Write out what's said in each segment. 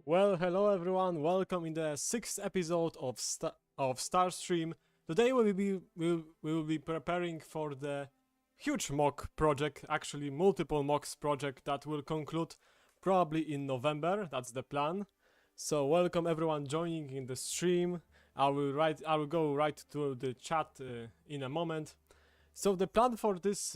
Well, hello everyone, welcome in the 6th episode of Starstream. Today we'll be preparing for the huge mock project, actually multiple mocks project that will conclude probably in November, that's the plan. So welcome everyone joining in the stream. I will go right to the chat in a moment. So the plan for this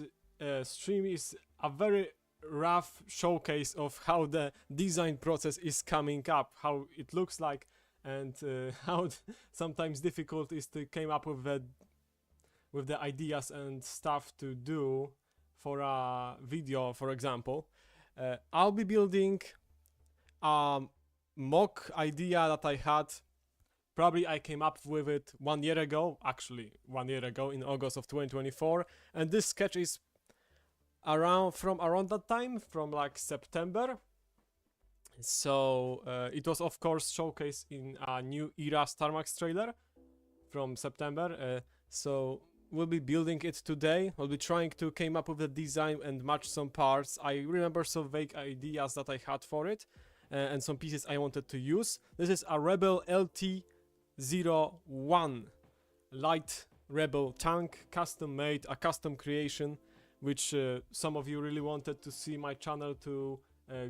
stream is a very rough showcase of how the design process is coming up, how it looks like, and how sometimes difficult is to come up with the ideas and stuff to do for a video, for example. I'll be building a mock idea that I had. Probably I came up with it 1 year ago, actually 1 year ago in August of 2024, and this sketch is from around that time, from like September. So it was of course showcased in a new era Star Max trailer from September. So we'll be building it today. We'll be trying to come up with the design and match some parts. I remember some vague ideas that I had for it and some pieces I wanted to use. This is a Rebel LT-01 light Rebel tank, custom made, a custom creation, which some of you really wanted to see my channel to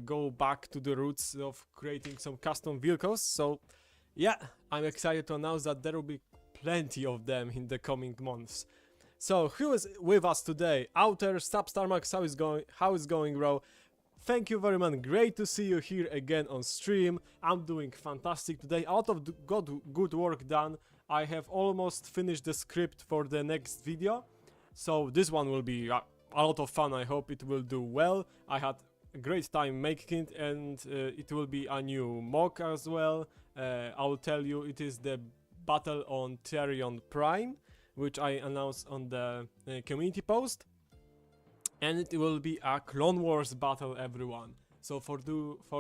go back to the roots of creating some custom vehicles. So yeah, I'm excited to announce that there will be plenty of them in the coming months. So who is with us today? Outer, Star Max, how is going, bro? Thank you very much, great to see you here again on stream. I'm doing fantastic today, a lot of good work done. I have almost finished the script for the next video, so this one will be a lot of fun. I hope it will do well. I had a great time making it, and it will be a new mock as well. I will tell you, it is the battle on Therion Prime, which I announced on the community post, and it will be a Clone Wars battle, everyone. So for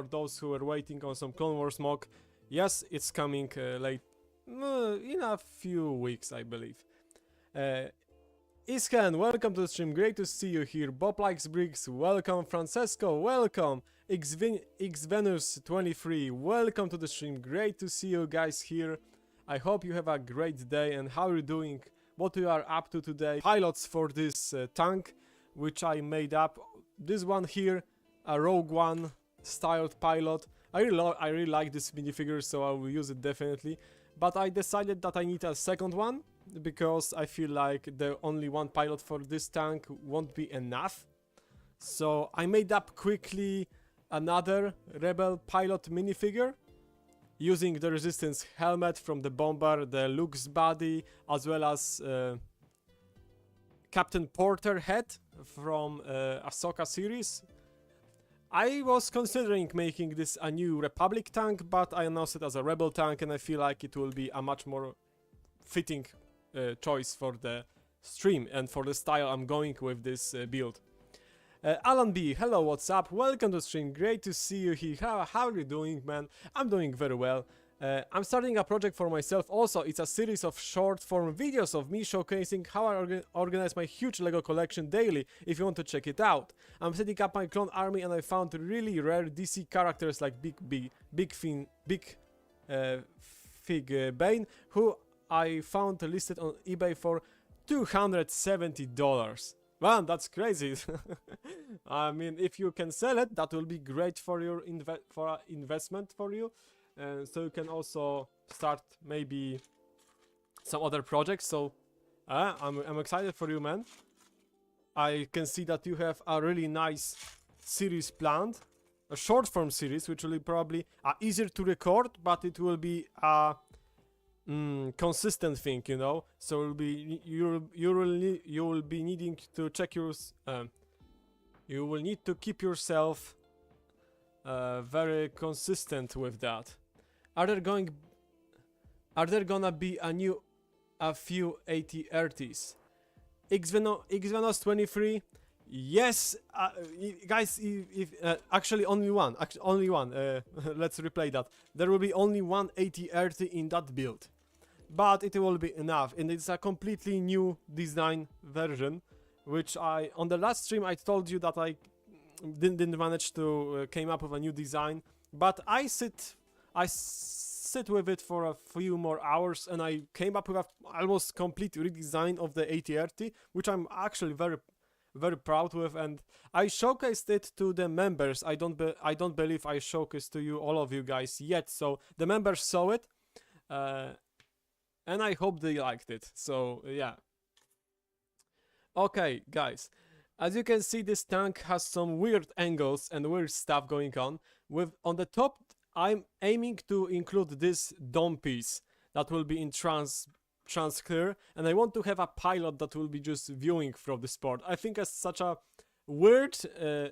those who are waiting on some Clone Wars mock, yes, it's coming late in a few weeks, I believe. Iskan, welcome to the stream, great to see you here. Bob Likes Briggs, welcome. Francesco, welcome. Xvenus23, welcome to the stream, great to see you guys here. I hope you have a great day, and how you're doing, what you are up to today. Pilots for this tank, which I made up. This one here, a Rogue One styled pilot. I really like this minifigure, so I will use it definitely. But I decided that I need a second one, because I feel like the only one pilot for this tank won't be enough. So I made up quickly another Rebel pilot minifigure, using the Resistance helmet from the bomber, the Luke's body, as well as Captain Porter head from Ahsoka series. I was considering making this a new Republic tank, but I announced it as a Rebel tank, and I feel like it will be a much more fitting choice for the stream and for the style I'm going with this build. Alan B, hello, what's up? Welcome to the stream, great to see you here. How are you doing, man? I'm doing very well. I'm starting a project for myself also. It's a series of short form videos of me showcasing how I organize my huge LEGO collection daily, if you want to check it out. I'm setting up my clone army, and I found really rare DC characters like Big Fig Bane, who I found listed on eBay for $270. Man, that's crazy. I mean, if you can sell it, that will be great for your investment for you. So you can also start maybe some other projects. So I'm excited for you, man. I can see that you have a really nice series planned, a short form series, which will be probably easier to record, but it will be a consistent thing, you know. So it'll be you will be needing to check your you will need to keep yourself very consistent with that. Are there gonna be a few AT-RTs? Xvenos23, yes, guys. If actually only one. Let's replay that. There will be only one AT-RT in that build, but it will be enough, and it's a completely new design version, which on the last stream I told you that I didn't manage to came up with a new design, but I sit I sit with it for a few more hours, and I came up with a almost complete redesign of the AT-30, which I'm actually very proud with, and I showcased it to the members. I don't believe I showcased to you, all of you guys, yet, so the members saw it, and I hope they liked it. So yeah. Okay, guys, as you can see, this tank has some weird angles and weird stuff going on. On the top, I'm aiming to include this dome piece that will be in trans clear, and I want to have a pilot that will be just viewing from the sport. I think it's such a weird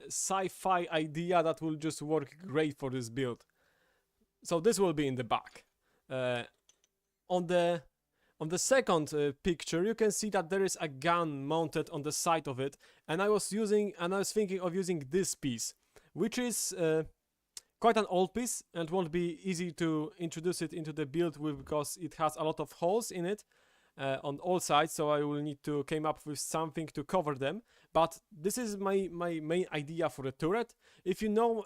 sci-fi idea that will just work great for this build. So this will be in the back. On the second picture, you can see that there is a gun mounted on the side of it, and I was thinking of using this piece, which is quite an old piece and won't be easy to introduce it into the build with, because it has a lot of holes in it on all sides, so I will need to come up with something to cover them. But this is my main idea for the turret. If you know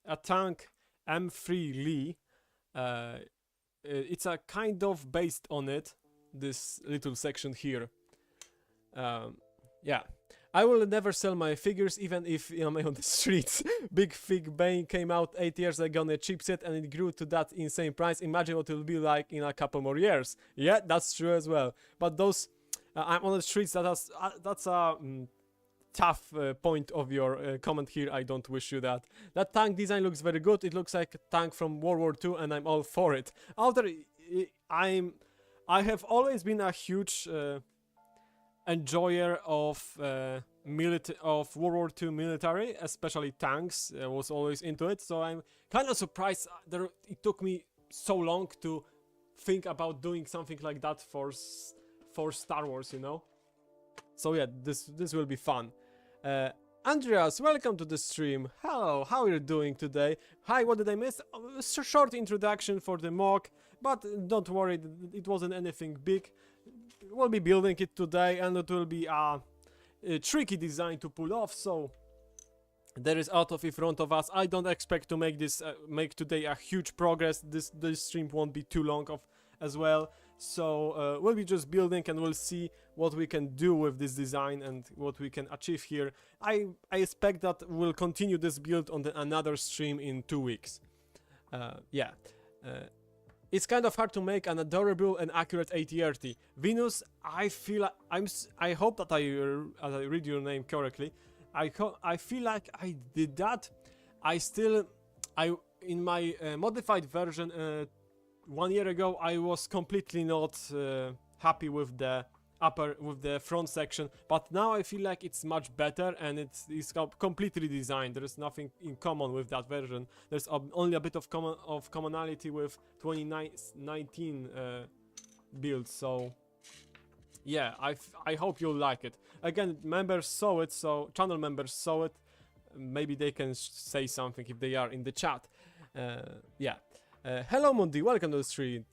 a tank M3 Lee, it's a kind of based on it, this little section here. Yeah. I will never sell my figures, even if I'm on the streets. Big Fig Bane came out 8 years ago on a chipset and it grew to that insane price. Imagine what it will be like in a couple more years. Yeah, that's true as well. But those, I'm on the streets, that's a tough point of your comment here. I don't wish you that. That tank design looks very good. It looks like a tank from World War II and I'm all for it. I have always been a huge enjoyer of World War II military, especially tanks. I was always into it, so I'm kind of surprised it took me so long to think about doing something like that for Star Wars, you know. So yeah, this will be fun. Andreas, welcome to the stream. Hello, how are you doing today? Hi, what did I miss? A short introduction for the mock, but don't worry, it wasn't anything big. We'll be building it today, and it will be a tricky design to pull off, so there is a lot in front of us. I don't expect to make today a huge progress. This stream won't be too long as well, so we'll be just building and we'll see what we can do with this design and what we can achieve here. I expect that we'll continue this build on another stream in 2 weeks. Yeah. It's kind of hard to make an adorable and accurate AT-30. Venus, I hope that I read your name correctly. I feel like I did that. In my modified version 1 year ago, I was completely not happy with the front section, but now I feel like it's much better and it's completely redesigned. There is nothing in common with that version. There's only a bit of commonality with 2019 build. So yeah, I hope you'll like it. Again, members saw it, so channel members saw it. Maybe they can say something if they are in the chat. Yeah. Hello Mundi, welcome to the stream.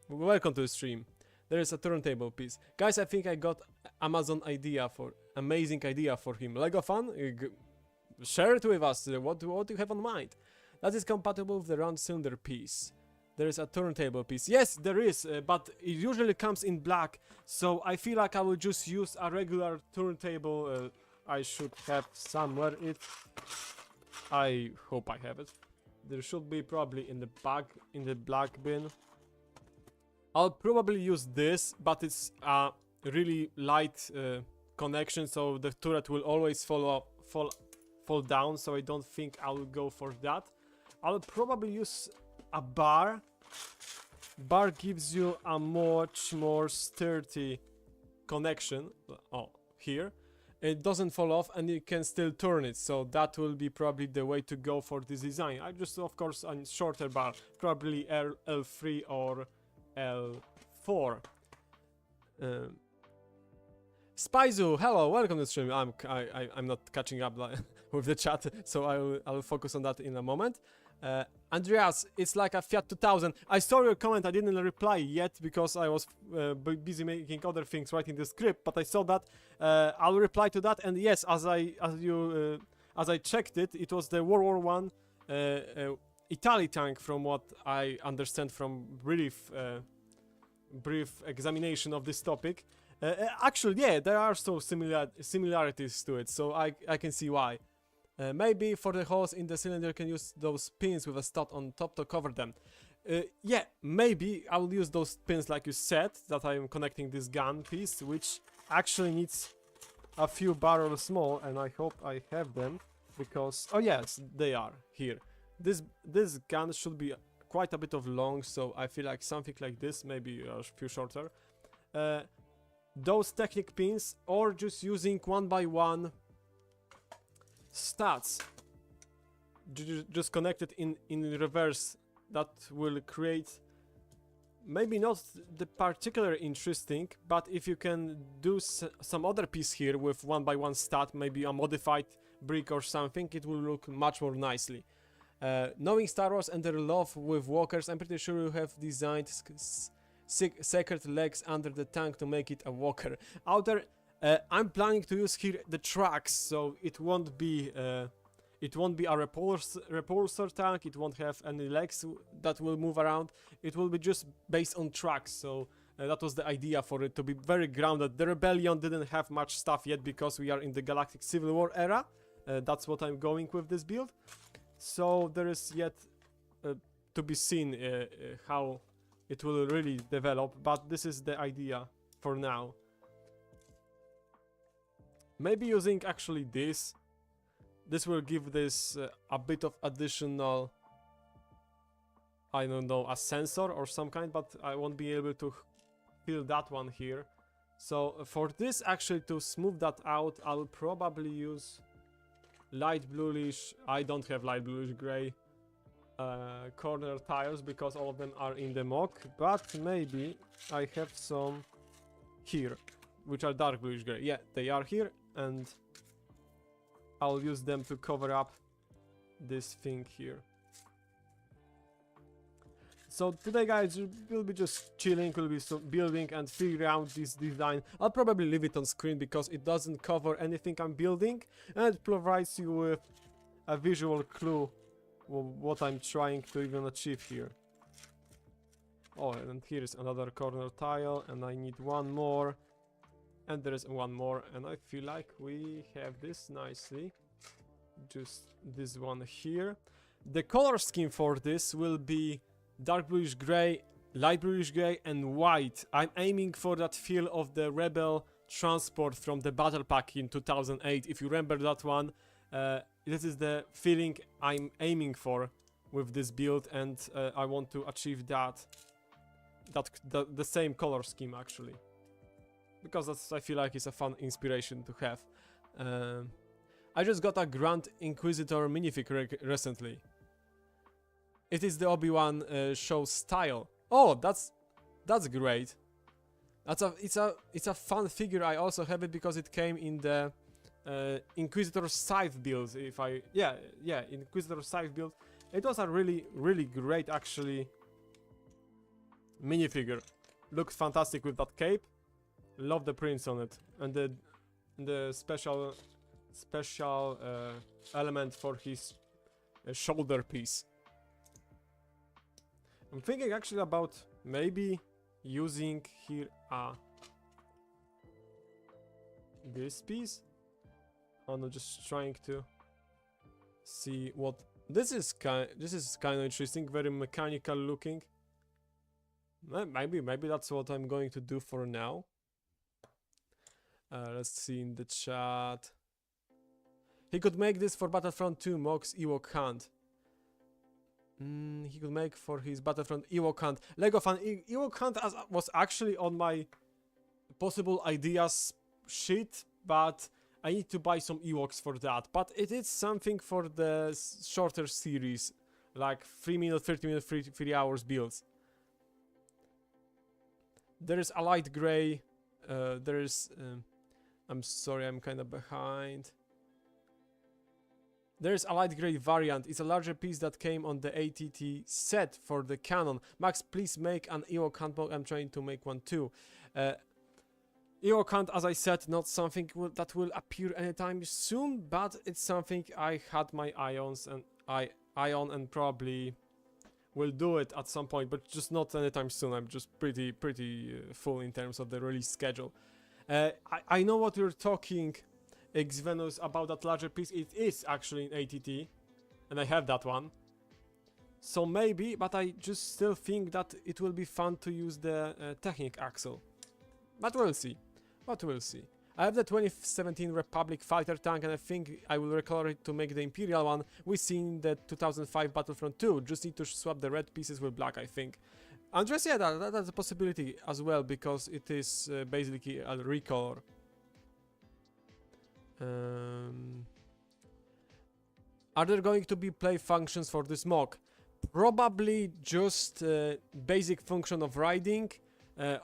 Welcome to the stream. There is a turntable piece. Guys, I think I got amazing idea for him. Lego fan? Share it with us. What do you have on mind? That is compatible with the round cylinder piece. There is a turntable piece. Yes, there is, but it usually comes in black. So I feel like I will just use a regular turntable. I should have somewhere it. I hope I have it. There should be probably in the black bin. I'll probably use this, but it's a really light connection, so the turret will always fall down, so I don't think I'll go for that. I'll probably use a bar. Bar gives you a much more sturdy connection. Oh, here. It doesn't fall off and you can still turn it, so that will be probably the way to go for this design. I just, of course, a shorter bar, probably L3 or L4. Spyzu, hello, welcome to the stream. I'm not catching up with the chat, so I'll focus on that in a moment. Andreas, it's like a Fiat 2000. I saw your comment. I didn't reply yet because I was busy making other things, writing the script. But I saw that. I'll reply to that. And yes, as I checked it, it was the World War I Italy tank, from what I understand from brief examination of this topic. Actually, yeah, there are so similarities to it, so I can see why. Maybe for the holes in the cylinder, you can use those pins with a stud on top to cover them. Yeah, maybe I will use those pins like you said, that I am connecting this gun piece, which actually needs a few barrels more, and I hope I have them, because, oh yes, they are here. This gun should be quite a bit of long, so I feel like something like this, maybe a few shorter. Those Technic pins, or just using 1x1 stats, just connected in reverse, that will create maybe not the particular interesting, but if you can do some other piece here with 1x1 stat, maybe a modified brick or something, it will look much more nicely. Knowing Star Wars and their love with walkers, I'm pretty sure you have designed secret legs under the tank to make it a walker. I'm planning to use here the tracks, so it won't be a repulsor tank. It won't have any legs that will move around. It will be just based on tracks. So that was the idea for it, to be very grounded. The Rebellion didn't have much stuff yet because we are in the Galactic Civil War era. That's what I'm going with this build. So there is yet to be seen how it will really develop, but this is the idea for now. Maybe using actually this will give this a bit of additional, I don't know, a sensor or some kind, but I won't be able to feel that one here. So for this, actually, to smooth that out, I'll probably use light bluish, I don't have light bluish gray corner tires because all of them are in the mock, but maybe I have some here which are dark bluish gray. Yeah, they are here, and I'll use them to cover up this thing here. So today, guys, we'll be just chilling, we'll be building and figuring out this design. I'll probably leave it on screen because it doesn't cover anything I'm building, and it provides you with a visual clue of what I'm trying to even achieve here. Oh, and here's another corner tile, and I need one more, and there is one more, and I feel like we have this nicely. Just this one here. The color scheme for this will be dark bluish gray, light bluish gray, and white. I'm aiming for that feel of the Rebel transport from the battle pack in 2008. If you remember that one, this is the feeling I'm aiming for with this build, and I want to achieve the same color scheme actually, because that's, I feel like, it's a fun inspiration to have. I just got a Grand Inquisitor minifigure recently. It is the Obi-Wan show style. Oh, that's great. It's a fun figure. I also have it because it came in the Inquisitor Scythe build. Inquisitor Scythe build. It was a really great actually minifigure. Looked fantastic with that cape. Love the prints on it, and the special element for his shoulder piece. I'm thinking actually about maybe using here this piece. I'm just trying to see what this is. This is kind of interesting, very mechanical looking. Maybe that's what I'm going to do for now. Let's see in the chat. He could make this for Battlefront 2 MOCs Ewok Hunt. He could make for his Battlefront Ewok Hunt. LEGO fan Ewok Hunt was actually on my possible ideas sheet, but I need to buy some Ewoks for that. But it is something for the shorter series, like 3 minute, 30 minute, 3 hours builds. There is a light gray. There is. I'm sorry, I'm kind of behind. There's a light gray variant. It's a larger piece that came on the ATT set for the cannon. Max, please make an Ewok Hunt mock. I'm trying to make one too. Ewok Hunt, as I said, not something that will appear anytime soon, but it's something I had my eye on, and eye on and probably will do it at some point, but just not anytime soon. I'm just pretty full in terms of the release schedule. I know what you're talking, Xvenus, about that larger piece. It is actually in ATT, and I have that one. So maybe, but I just still think that it will be fun to use the Technic axle. But we'll see. I have the 2017 Republic fighter tank, and I think I will recolor it to make the Imperial one we see in the 2005 Battlefront 2. Just need to swap the red pieces with black, I think. Andres, yeah, that's a possibility as well, because it is basically a recolor. Are there going to be play functions for this mock? Probably just basic function of riding,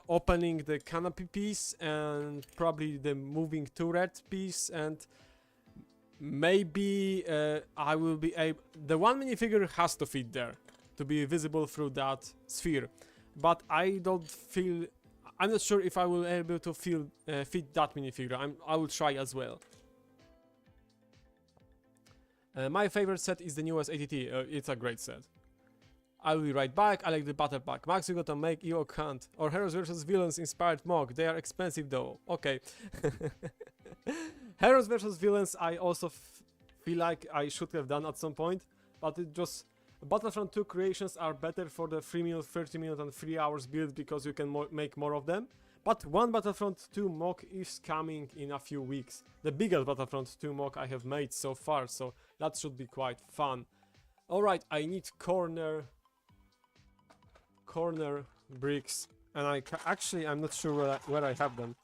opening the canopy piece, and probably the moving turret piece, and maybe I will be able... The one minifigure has to fit there, to be visible through that sphere, but I don't feel... I'm not sure if I will be able to fit that minifigure. I will try as well. My favorite set is the newest ATT. It's a great set. I will be right back. I like the battle pack. Max, you gotta make Ewok Hunt or Heroes vs Villains inspired mock. They are expensive though. Okay. Heroes vs Villains I also feel like I should have done at some point, but it just... Battlefront 2 creations are better for the 3 minute, 30 minute and 3 hours build because you can make more of them. But one Battlefront 2 mock is coming in a few weeks. The biggest Battlefront 2 mock I have made so far, so that should be quite fun. Alright, I need corner bricks, and actually I'm not sure where I have them.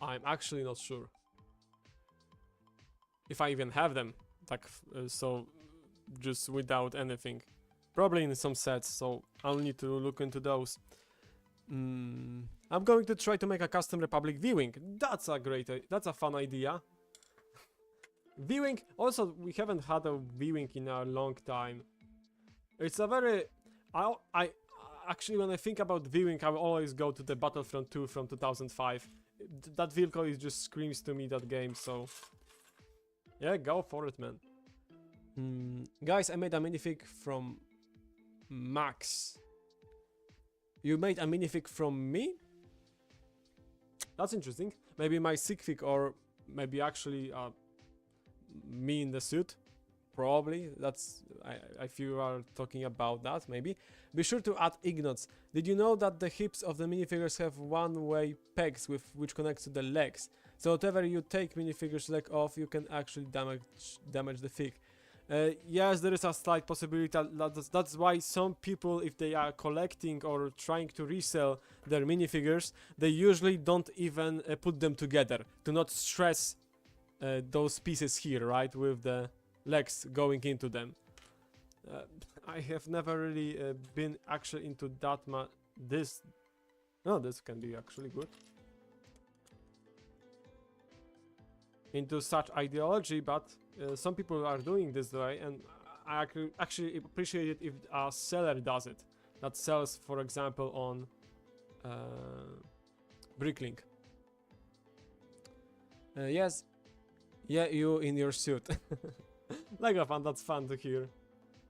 I'm actually not sure if I even have them, like, so just without anything. Probably in some sets, so I'll need to look into those. I'm going to try to make a custom Republic viewing. That's a fun idea. Viewing, also we haven't had a viewing in a long time. It's a very... I actually, when I think about viewing, I will always go to the Battlefront 2 from 2005. That vehicle is just screams to me, that game, so... Yeah, go for it, man. Guys, I made a minifig from Max. You made a minifig from me? That's interesting. Maybe my sigfig, or maybe actually me in the suit. Probably. That's... if you are talking about that, maybe. Be sure to add ignots. Did you know that the hips of the minifigures have one-way pegs which connects to the legs? So whatever you take minifigure's leg off, you can actually damage the fig. Yes, there is a slight possibility that's why some people, if they are collecting or trying to resell their minifigures, they usually don't even put them together to not stress those pieces here, right, with the legs going into them. I have never really been actually into that much. This can be actually good. Into such ideology, but some people are doing this way, and I actually appreciate it if a seller does it. That sells, for example, on Bricklink. Yes, yeah, you in your suit. LEGO fan, that's fun to hear.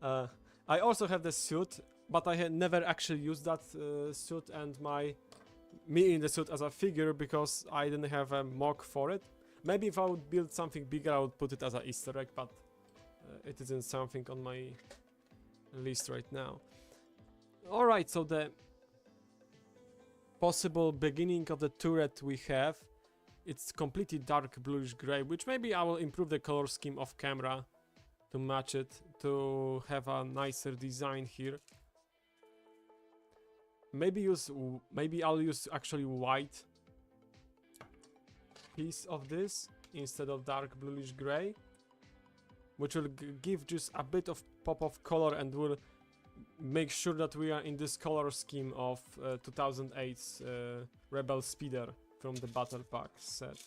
I also have the suit, but I had never actually used that suit and me in the suit as a figure because I didn't have a mock for it. Maybe if I would build something bigger, I would put it as an Easter egg, but it isn't something on my list right now. Alright, so the possible beginning of the turret we have, it's completely dark bluish gray, which maybe I will improve the color scheme off camera to match it, to have a nicer design here. Maybe I'll use actually white piece of this instead of dark bluish gray, which will give just a bit of pop of color and will make sure that we are in this color scheme of 2008's Rebel Speeder from the Battle Pack set.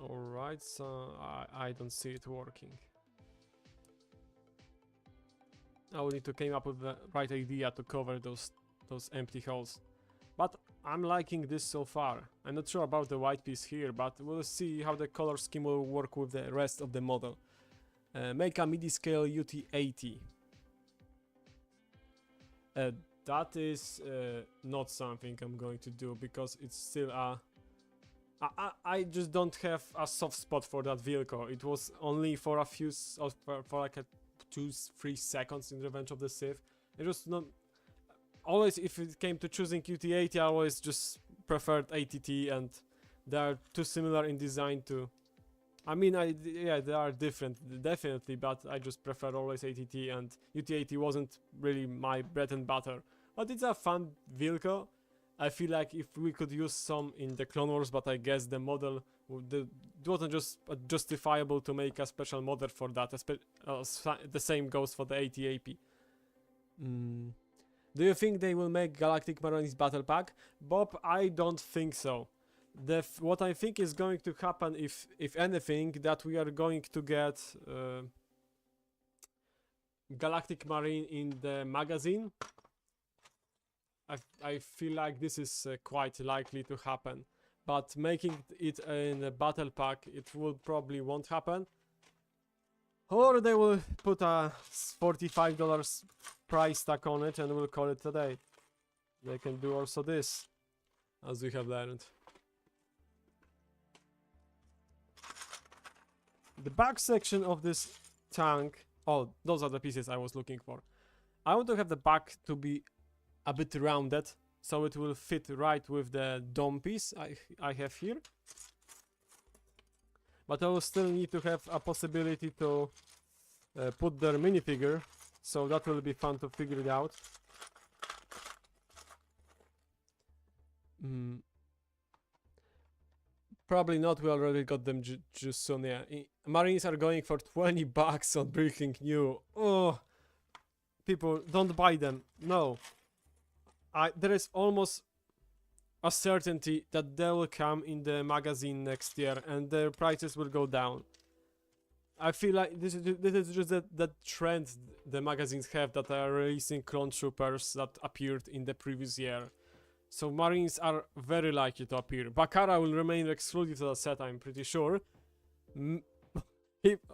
Alright, so I don't see it working. I will need to come up with the right idea to cover those empty holes. But I'm liking this so far. I'm not sure about the white piece here, but we'll see how the color scheme will work with the rest of the model. Make a midi scale UT80. That is not something I'm going to do because it's still a... I just don't have a soft spot for that vehicle. It was only for a few... for like a 2-3 seconds in Revenge of the Sith. It was not... Always, if it came to choosing UT80, I always just preferred ATT, and they are too similar in design to... I mean, yeah, they are different, definitely, but I just prefer always ATT, and UT80 wasn't really my bread and butter. But it's a fun vehicle. I feel like if we could use some in the Clone Wars, but I guess the model, it wasn't just justifiable to make a special model for that. The same goes for the AT-AP. Do you think they will make Galactic Marines Battle Pack? Bob, I don't think so. What I think is going to happen, if anything, that we are going to get Galactic Marine in the magazine. I feel like this is quite likely to happen. But making it in a battle pack, it will probably won't happen. Or they will put a $45 price tag on it and we'll call it a day. They can do also this, as we have learned. The back section of this tank... Oh, those are the pieces I was looking for. I want to have the back to be a bit rounded, so it will fit right with the dome piece I have here. But I will still need to have a possibility to put their minifigure, so that will be fun to figure it out. Probably not, we already got them just soon, yeah. Marines are going for $20 on Breaking New. Oh, people, don't buy them, no. There is almost a certainty that they will come in the magazine next year and their prices will go down. I feel like this is just that trend the magazines have, that are releasing clone troopers that appeared in the previous year. So Marines are very likely to appear. Bakara will remain exclusive to the set, I'm pretty sure.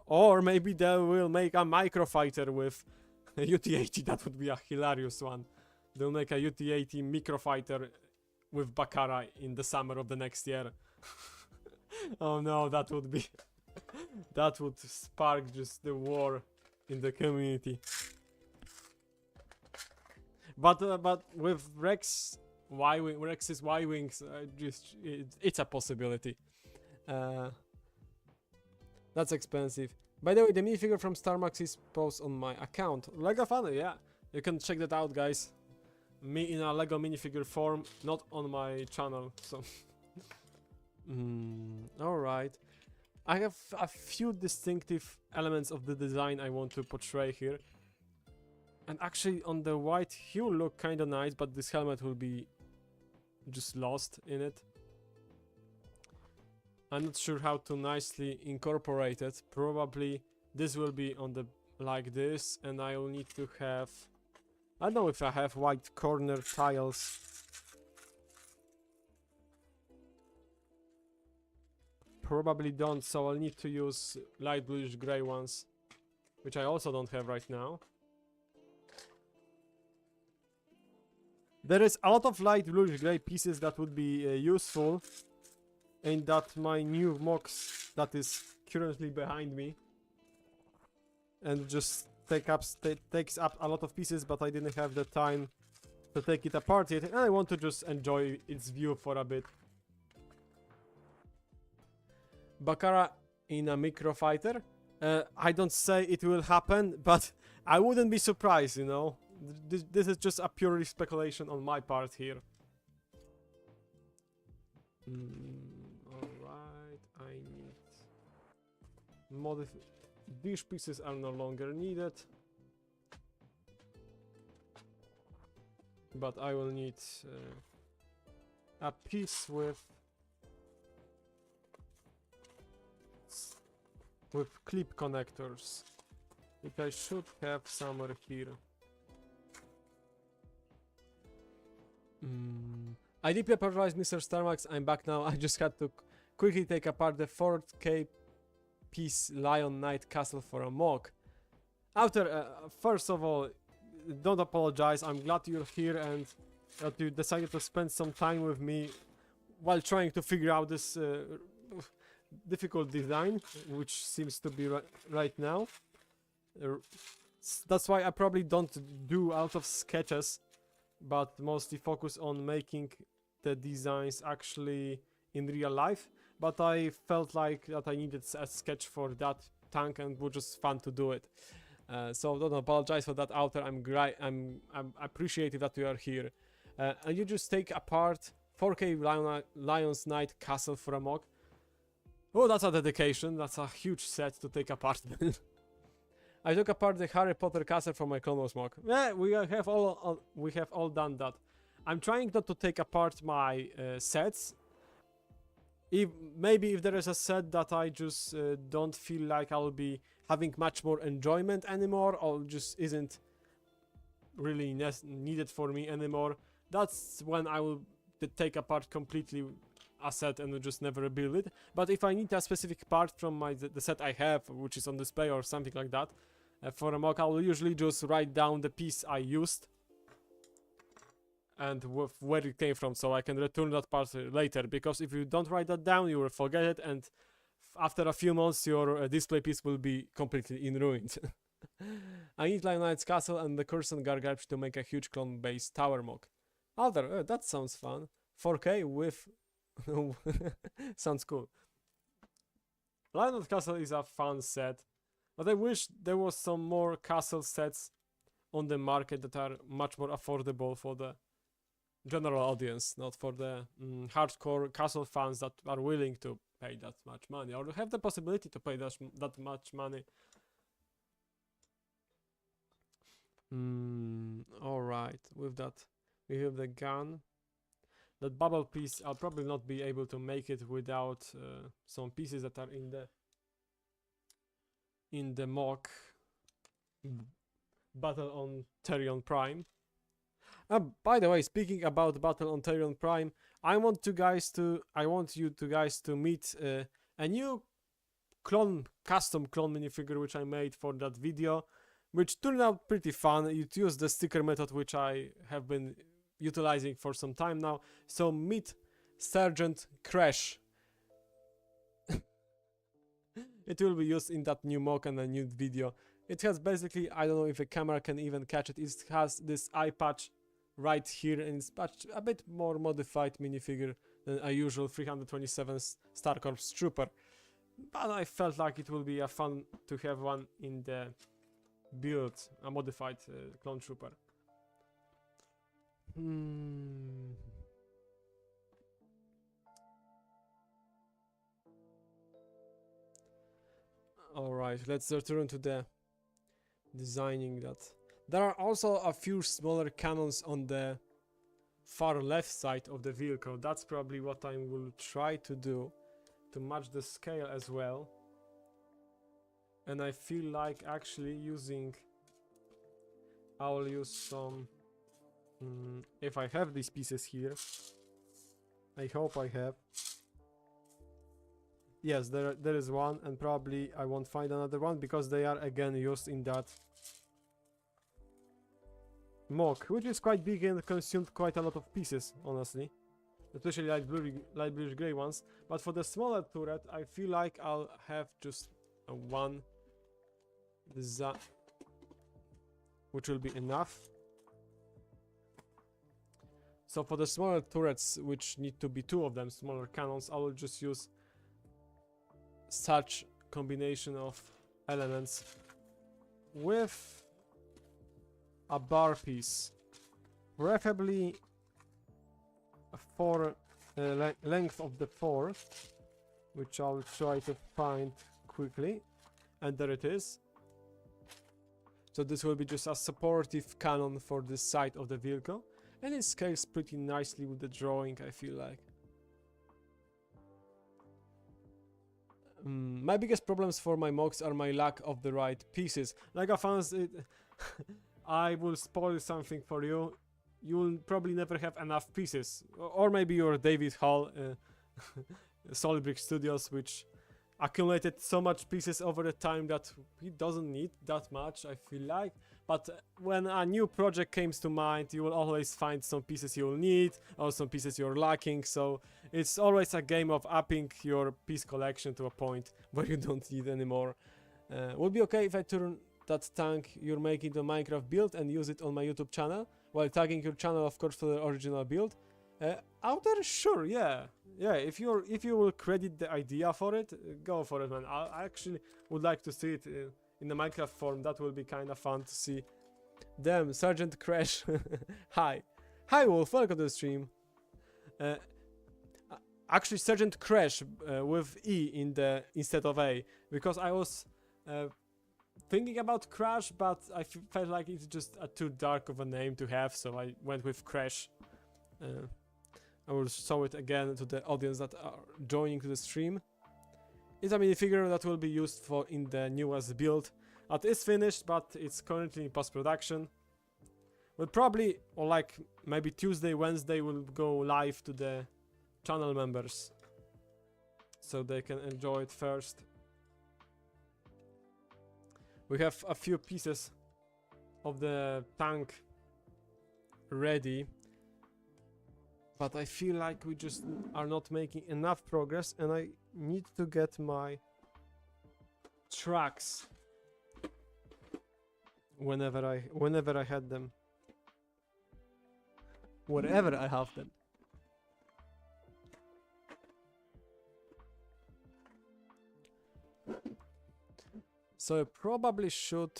Or maybe they will make a microfighter with a UT-80, that would be a hilarious one. They'll make a UT-80 microfighter with Bakara in the summer of the next year. Oh no, that would be... that would spark just the war in the community. But with Rex's Y-Wings, it's a possibility. That's expensive. By the way, the minifigure from Star Max is posted on my account. LEGO Funny, yeah. You can check that out, guys. Me in a LEGO minifigure form, not on my channel, so... Alright. I have a few distinctive elements of the design I want to portray here. And actually on the white he will look kinda nice, but this helmet will be just lost in it. I'm not sure how to nicely incorporate it. Probably this will be on the like this, and I will need to have... I don't know if I have white corner tiles. Probably don't, so I'll need to use light bluish grey ones, which I also don't have right now. There is a lot of light bluish grey pieces that would be useful in that my new MOCs that is currently behind me, and just takes up a lot of pieces, but I didn't have the time to take it apart yet, and I want to just enjoy its view for a bit. Bakara in a microfighter. I don't say it will happen, but I wouldn't be surprised, you know. This is just a purely speculation on my part here. Alright, I need... These pieces are no longer needed. But I will need a piece with clip connectors, which I should have somewhere here. I deeply apologize, Mr. Starmax. I'm back now. I just had to quickly take apart the 4K piece Lion Knight Castle for a mock. After, first of all, don't apologize. I'm glad you're here and that you decided to spend some time with me while trying to figure out this difficult design, which seems to be right now. That's why I probably don't do out of sketches, but mostly focus on making the designs actually in real life. But I felt like that I needed a sketch for that tank, and it was just fun to do it. So don't apologize for that, Outer. I'm appreciative that you are here. And you just take apart 4K Lion's Knight Castle for a mock. Oh, that's a dedication. That's a huge set to take apart. I took apart the Harry Potter castle for my Clone Wars mock. Yeah, we have all done that. I'm trying not to take apart my sets. Maybe if there is a set that I just don't feel like I'll be having much more enjoyment anymore, or just isn't really needed for me anymore, that's when I will take apart completely a set and just never rebuild it. But if I need a specific part from the set I have, which is on display or something like that, for a mock, I will usually just write down the piece I used and where it came from, so I can return that part later. Because if you don't write that down, you will forget it, and after a few months your display piece will be completely in ruins. I need Lion Knight's castle and the Curson Gargarbage to make a huge clone-based tower mock. Alder, that sounds fun. 4K with... sounds cool. Lion Knight Castle is a fun set, but I wish there was some more castle sets on the market that are much more affordable for the general audience, not for the hardcore castle fans that are willing to pay that much money, or have the possibility to pay that much money. Alright, with that, we have the gun. That bubble piece, I'll probably not be able to make it without some pieces that are in the mock Battle on Therion Prime. By the way, speaking about Battle on Therion Prime, I want you guys to meet a new custom clone minifigure which I made for that video, which turned out pretty fun. It used the sticker method, which I have been utilizing for some time now. So meet Sergeant Crash. It will be used in that new mock and a new video. It has basically, I don't know if a camera can even catch it, it has this eye patch right here, and it's a bit more modified minifigure than a usual 327 Star Corps Trooper. But I felt like it will be a fun to have one in the build, a modified clone trooper. Alright, let's return to the designing that. There are also a few smaller cannons on the far left side of the vehicle. That's probably what I will try to do to match the scale as well. And I feel like actually I will use some... if I have these pieces here. I hope I have. Yes, there is one, and probably I won't find another one because they are again used in that mock, which is quite big and consumed quite a lot of pieces, honestly. Especially light bluish gray ones. But for the smaller turret, I feel like I'll have just one design, which will be enough. So for the smaller turrets, which need to be two of them, smaller cannons, I will just use such combination of elements with a bar piece, preferably for length of the 4, which I'll try to find quickly, and there it is. So this will be just a supportive cannon for this side of the vehicle, and it scales pretty nicely with the drawing, I feel like. My biggest problems for my mocks are my lack of the right pieces. LEGO fans, I will spoil something for you. you will probably never have enough pieces. Or maybe you're David Hall, Solid Brick Studios, which accumulated so much pieces over the time that he doesn't need that much, I feel like. But when a new project comes to mind, you will always find some pieces you'll need or some pieces you're lacking. So it's always a game of upping your piece collection to a point where you don't need anymore. Would be okay if I turn that tank you're making to Minecraft build and use it on my YouTube channel while tagging your channel, of course, for the original build. Out there, sure, yeah. If you will credit the idea for it, go for it, man. I actually would like to see it in the Minecraft form. That will be kind of fun to see. Damn, Sergeant Crash. Hi Wolf, welcome to the stream. Actually, Sergeant Crash with E instead of A, because I was thinking about Crash, but I felt like it's just too dark of a name to have, so I went with Crash. I will show it again to the audience that are joining to the stream. It's a minifigure that will be used for in the newest build. It is finished, but it's currently in post-production. We'll probably, or like maybe Tuesday, Wednesday, will go live to the channel members, so they can enjoy it first. We have a few pieces of the tank ready, but I feel like we just are not making enough progress, and I need to get my tracks whenever I had them. Wherever I have them. So I probably should...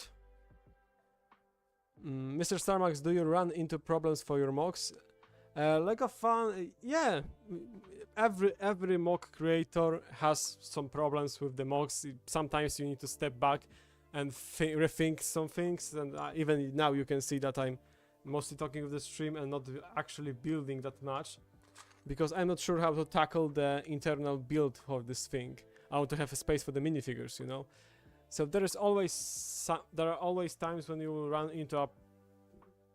Mr. Starmax, do you run into problems for your mocks? Like a fun... yeah, every mock creator has some problems with the mocks. Sometimes you need to step back and rethink some things, and even now you can see that I'm mostly talking with the stream and not actually building that much, because I'm not sure how to tackle the internal build of this thing. I want to have a space for the minifigures, you know. So there are always times when you will run into a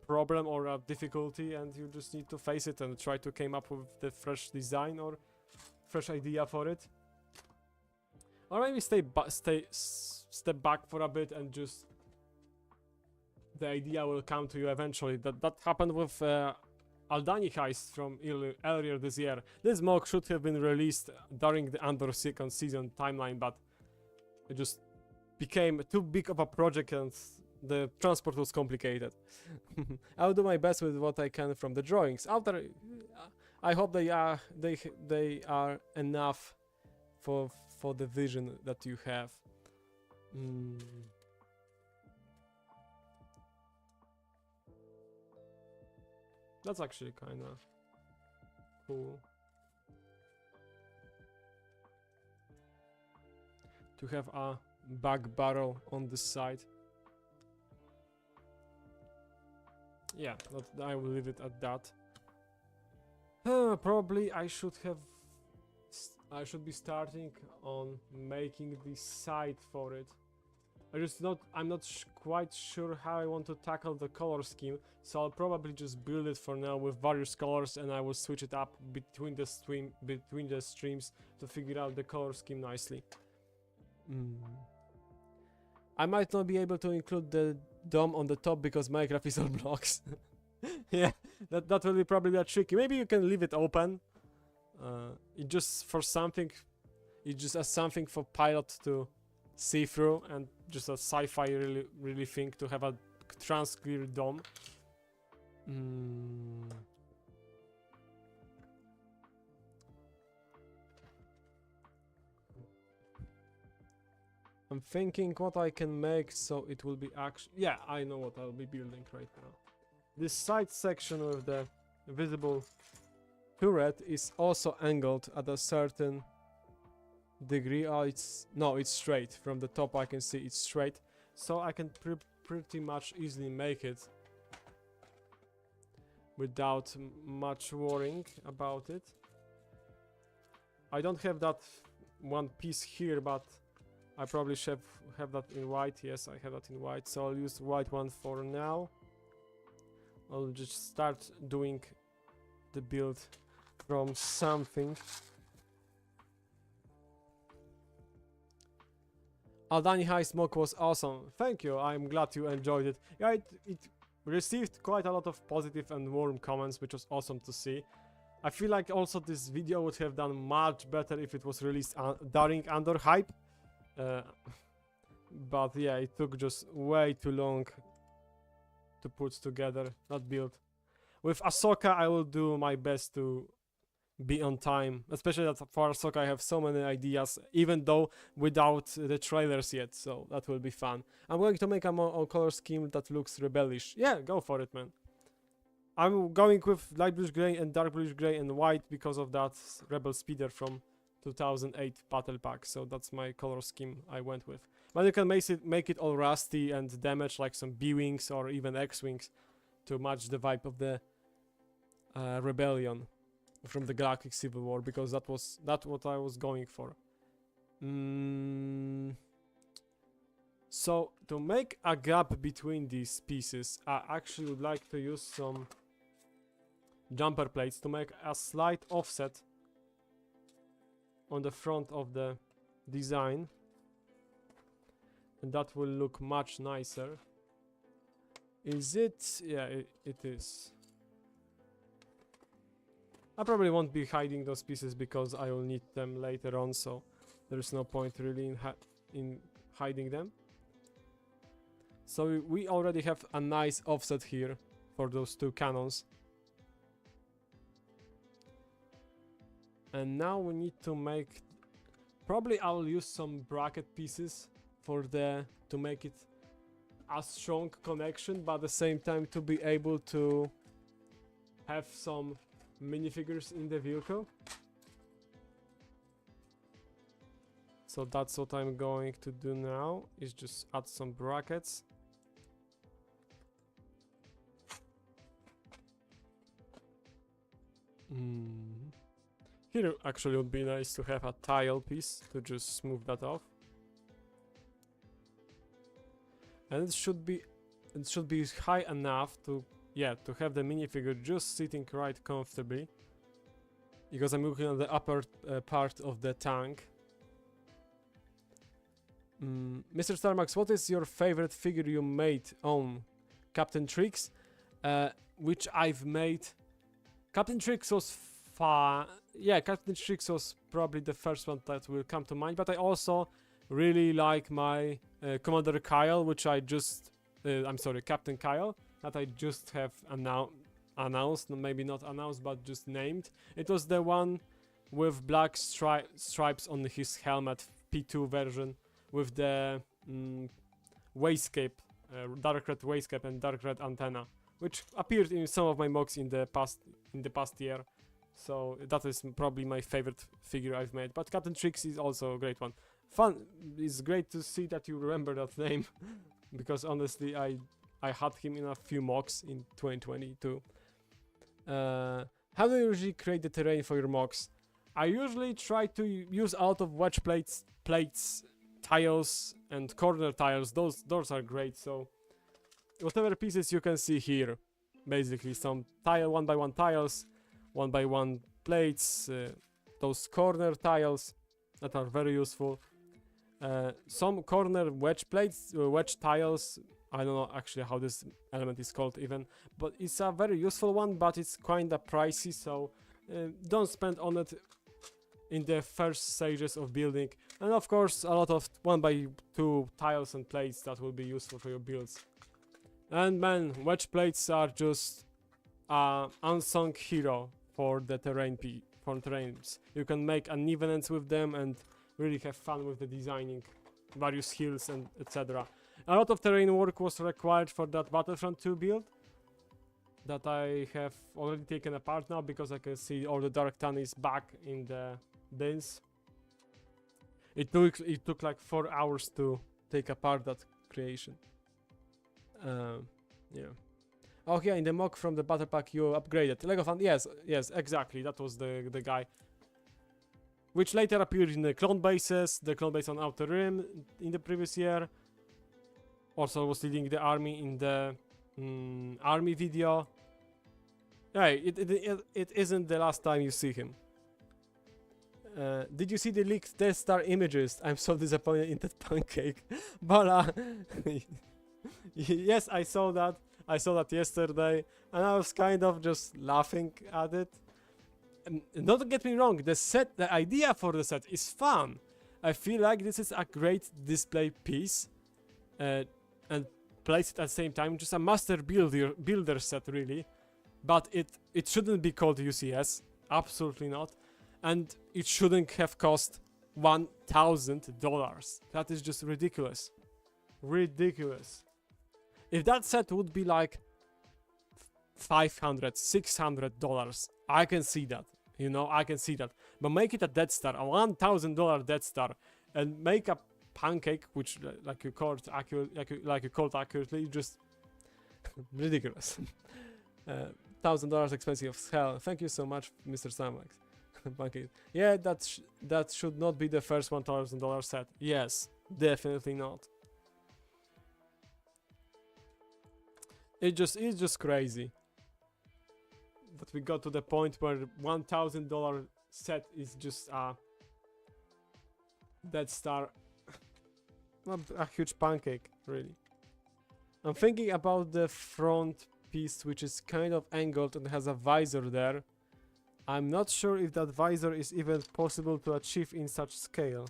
problem or a difficulty, and you just need to face it and try to come up with the fresh design or fresh idea for it. Or maybe step back for a bit and just the idea will come to you eventually. That happened with Aldani heist from earlier this year. This mock should have been released during the Andor second season timeline, but it just became too big of a project and the transport was complicated. I'll do my best with what I can from the drawings. After, I hope they are enough for the vision that you have. That's actually kind of cool to have a back barrel on this side. Yeah, I will leave it at that. Probably I should be starting on making the side for it. I'm not quite sure how I want to tackle the color scheme, so I'll probably just build it for now with various colors, and I will switch it up between the streams to figure out the color scheme nicely. I might not be able to include the dome on the top because Minecraft is all blocks. Yeah, that will be probably a tricky. Maybe you can leave it open. It's just as something for pilot to see through, and just a sci-fi really thing to have a trans clear dome. I'm thinking what I can make so it will be actually... yeah, I know what I'll be building right now. This side section with the visible turret is also angled at a certain degree. It's straight. From the top I can see it's straight, so I can pretty much easily make it without much worrying about it. I don't have that one piece here, but I probably should have that in white. Yes, I have that in white, so I'll use the white one for now. I'll just start doing the build from something. Aldani High Smoke was awesome. Thank you, I'm glad you enjoyed it. Yeah, it received quite a lot of positive and warm comments, which was awesome to see. I feel like also this video would have done much better if it was released during under hype. But yeah, it took just way too long to put together that build. With Ahsoka, I will do my best to be on time, especially that for Ahsoka I have so many ideas, even though without the trailers yet, so that will be fun. I'm going to make a more color scheme that looks rebellish. Yeah, go for it, man. I'm going with light bluish gray and dark bluish gray and white because of that Rebel Speeder from 2008 Battle Pack, so that's my color scheme I went with. But you can make it all rusty and damage, like some B-Wings or even X-Wings, to match the vibe of the Rebellion from the Galactic Civil War, because that's what I was going for. So to make a gap between these pieces, I actually would like to use some jumper plates to make a slight offset on the front of the design, and that will look much nicer. Is it? Yeah, it is. I probably won't be hiding those pieces because I will need them later on, so there's no point really in hiding them. So we already have a nice offset here for those two cannons. And now we need to make... Probably I will use some bracket pieces for to make it a strong connection, but at the same time to be able to have some minifigures in the vehicle. So that's what I'm going to do now, is just add some brackets. Here actually would be nice to have a tile piece to just smooth that off. And it should be high enough to have the minifigure just sitting right comfortably, because I'm looking at the upper part of the tank. Mr. Starmax, what is your favorite figure you made on Captain Trix? Which I've made. Captain Trix was fun. Yeah, Captain Trix was probably the first one that will come to mind, but I also really like my Commander Kyle, which I just... I'm sorry, Captain Kyle, that I just have announced, maybe not announced, but just named. It was the one with black stripes on his helmet, P2 version, with the waistcape, dark red waistcape and dark red antenna, which appeared in some of my MOCs in the past year. So that is probably my favorite figure I've made. But Captain Trix is also a great one. Fun. It's great to see that you remember that name, because honestly I had him in a few MOCs in 2022. How do you usually create the terrain for your MOCs? I usually try to use a lot of wedge plates, tiles and corner tiles. Those are great. So whatever pieces you can see here, basically some 1x1 tiles, 1x1 plates, those corner tiles that are very useful. Some corner wedge plates, wedge tiles. I don't know actually how this element is called even, but it's a very useful one, but it's kinda pricey, so don't spend on it in the first stages of building. And of course a lot of 1x2 tiles and plates that will be useful for your builds. And man, wedge plates are just unsung hero for the terrains. You can make uneven with them and really have fun with the designing various hills and etc. A lot of terrain work was required for that Battlefront 2 build that I have already taken apart now, because I can see all the dark tan is back in the bins. It took like 4 hours to take apart that creation. Yeah. Oh yeah, in the mock from the battle pack you upgraded. Lego fan, yes, exactly. That was the guy. Which later appeared in the clone bases, the clone base on Outer Rim in the previous year. Also was leading the army in the army video. Hey, it isn't the last time you see him. Did you see the leaked Death Star images? I'm so disappointed in that pancake. But yes, I saw that. I saw that yesterday, and I was kind of just laughing at it. And don't get me wrong, the idea for the set is fun. I feel like this is a great display piece, and place it at the same time. Just a master builder set, really. But it shouldn't be called UCS, absolutely not, and it shouldn't have cost $1,000. That is just ridiculous, ridiculous. If that set would be like $500, $600, I can see that. You know, I can see that. But make it a Death Star, a $1,000 Death Star, and make a pancake, which like you called accurately, just ridiculous. $1,000 expensive as hell. Thank you so much, Mr. Samax. Pancake. Yeah, that should not be the first $1,000 set. Yes, definitely not. It's just crazy that we got to the point where $1,000 set is just a Death Star, a huge pancake, really. I'm thinking about the front piece, which is kind of angled and has a visor there. I'm not sure if that visor is even possible to achieve in such scale.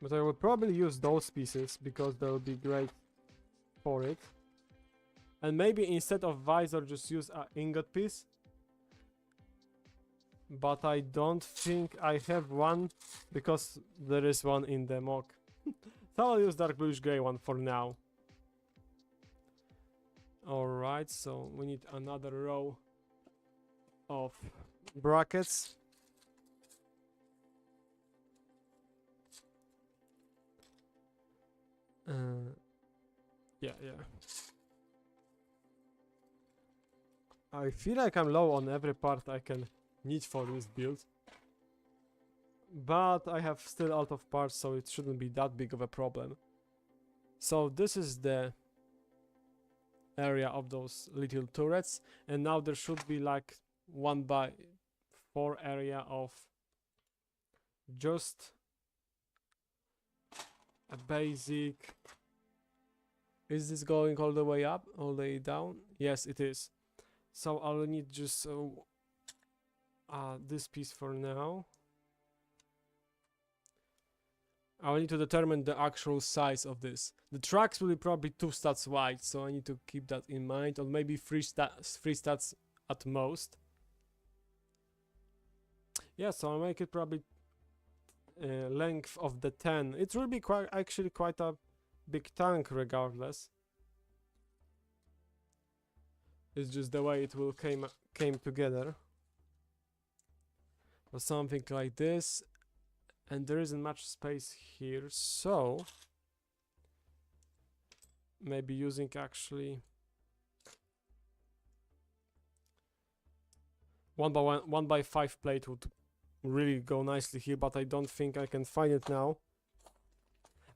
But I will probably use those pieces because they will be great for it. And maybe instead of visor just use an ingot piece. But I don't think I have one because there is one in the mock. So I'll use dark bluish gray one for now. Alright, so we need another row of brackets. Yeah. I feel like I'm low on every part I can need for this build. But I have still out of parts, so it shouldn't be that big of a problem. So this is the area of those little turrets, and now there should be like 1x4 area of just a basic. Is this going all the way up, all the way down? Yes, it is. So I'll need just this piece for now. I will need to determine the actual size of this. The tracks will be probably 2 stats wide, so I need to keep that in mind, or maybe 3 stats at most. Yeah, so I'll make it probably length of the 10. It will be actually quite a big tank regardless. It's just the way it will came together. Or something like this. And there isn't much space here, so maybe using actually 1x5 plate would really go nicely here, but I don't think I can find it now.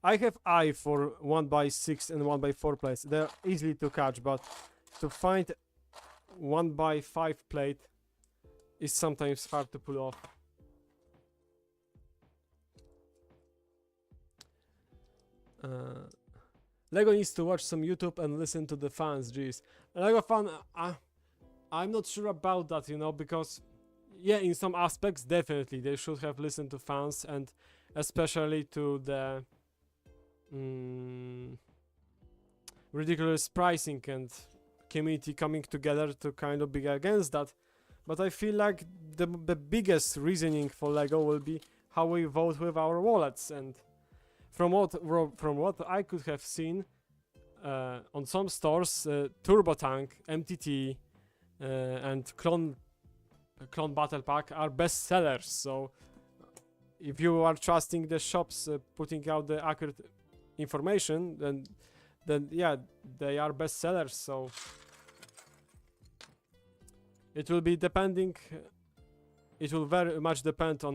I have eye for 1x6 and 1x4 plates. They're easily to catch, but to find 1x5 plate is sometimes hard to pull off. Lego needs to watch some YouTube and listen to the fans, jeez. Lego fan, I'm not sure about that, you know, because yeah, in some aspects definitely they should have listened to fans, and especially to the ridiculous pricing and community coming together to kind of be against that. But I feel like the biggest reasoning for Lego will be how we vote with our wallets, and from what I could have seen on some stores, Turbo Tank, MTT, and Clone Battle Pack are best sellers. So if you are trusting the shops putting out the accurate information, then yeah, they are best sellers. So it will be depending. It will very much depend on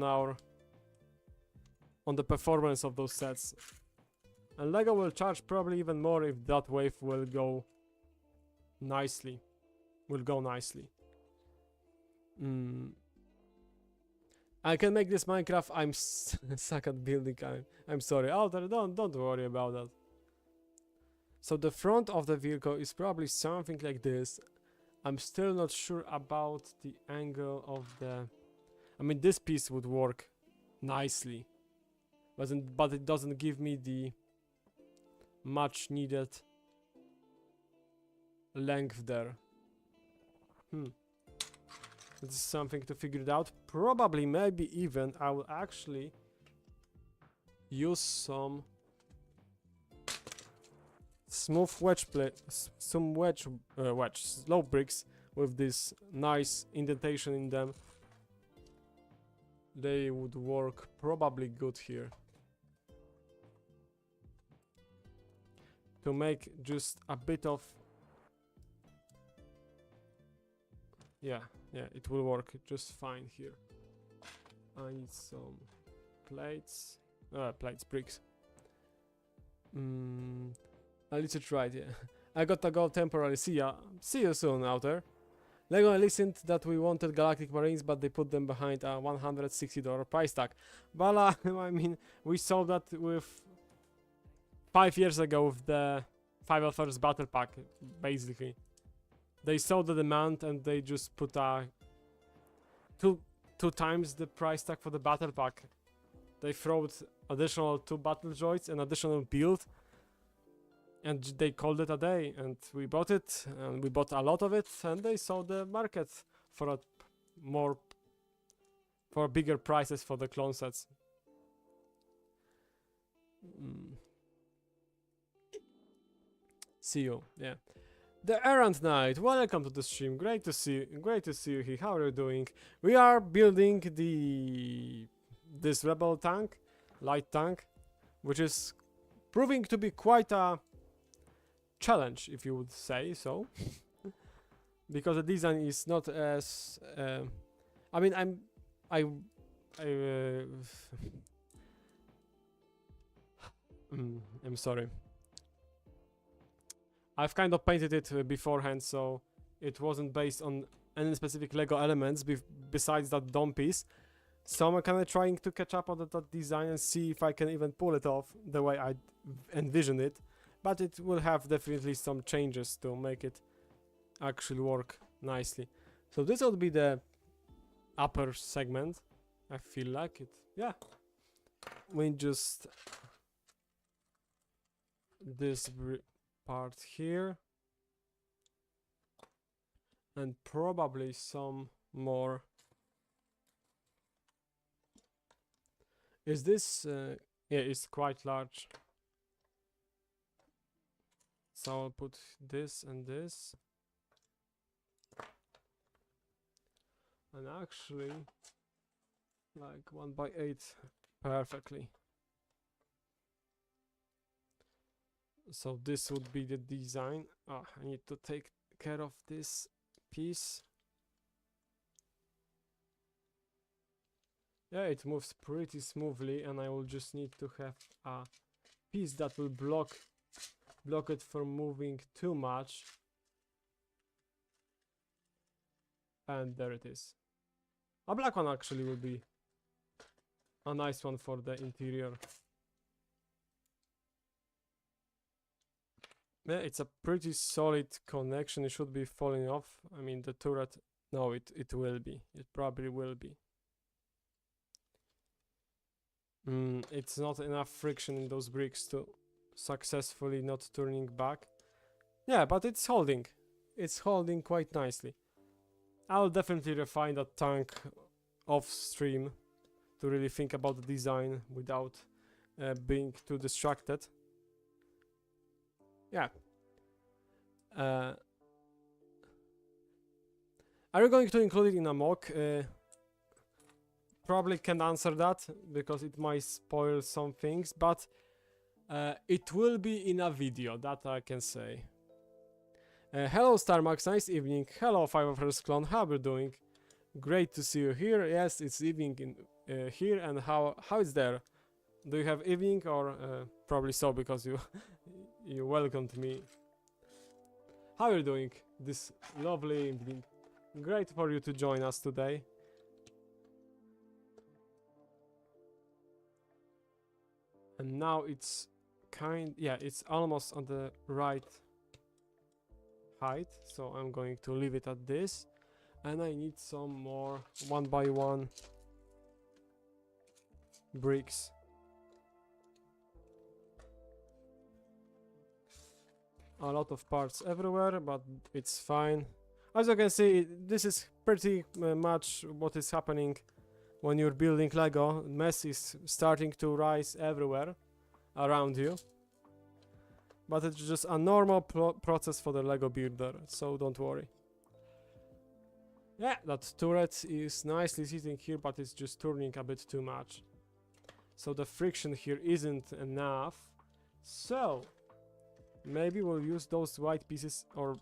the performance of those sets. And LEGO will charge probably even more if that wave will go nicely. I can make this Minecraft. I'm suck at building. I'm sorry. Oh, don't worry about that. So the front of the vehicle is probably something like this. I'm still not sure about the angle of the... I mean, this piece would work nicely, but it doesn't give me the much needed length there. This is something to figure it out. Probably, maybe even, I will actually use some smooth slow bricks with this nice indentation in them. They would work probably good here. To make just a bit of... Yeah, it will work just fine here. I need some plates. Bricks. At least it's right, yeah. I got to go temporarily. See you soon out there. LEGO listened that we wanted Galactic Marines, but they put them behind a $160 price tag. But I mean, we saw that with 5 years ago with the 501st Battle Pack, basically. They saw the demand and they just put two times the price tag for the Battle Pack. They throwed additional 2 battle droids and additional build, and they called it a day, and we bought it, and we bought a lot of it, and they saw the market for bigger prices for the clone sets. See you, yeah. The Errant Knight, welcome to the stream. Great to see you here. How are you doing? We are building this rebel tank, light tank, which is proving to be quite a challenge, if you would say so. Because the design is not as I mean, I'm sorry. I've kind of painted it beforehand, so it wasn't based on any specific LEGO elements besides that dome piece. So I'm kind of trying to catch up on that design and see if I can even pull it off the way I envision it. But it will have definitely some changes to make it actually work nicely. So this will be the upper segment. I feel like it. Yeah. We just... this part here. And probably some more. Is this... yeah, it's quite large. So I'll put this and this. And actually, like 1x8 perfectly. So this would be the design. I need to take care of this piece. Yeah, it moves pretty smoothly, and I will just need to have a piece that will block it from moving too much. And there it is. A black one actually will be a nice one for the interior. Yeah, it's a pretty solid connection. It should be falling off. I mean, the turret, no, it will be. It probably will be. It's not enough friction in those bricks to successfully not turning back. Yeah, but it's holding. It's holding quite nicely. I'll definitely refine that tank off stream to really think about the design without being too distracted. Yeah. Are you going to include it in a mock? Probably can't answer that because it might spoil some things, but it will be in a video, that I can say. Hello StarMax, nice evening. Hello 501st Clone, how are you doing? Great to see you here. Yes, it's evening in here, and how is there? Do you have evening or Probably so, because you you welcomed me. How are you doing this lovely evening? Great for you to join us today. And now it's it's almost on the right height, so I'm going to leave it at this. And I need some more 1x1 bricks. A lot of parts everywhere, but it's fine. As you can see, this is pretty much what is happening when you're building Lego. Mess is starting to rise everywhere around you. But it's just a normal process for the Lego builder, so don't worry. Yeah, that turret is nicely sitting here, but it's just turning a bit too much. So the friction here isn't enough. So maybe we'll use those white pieces or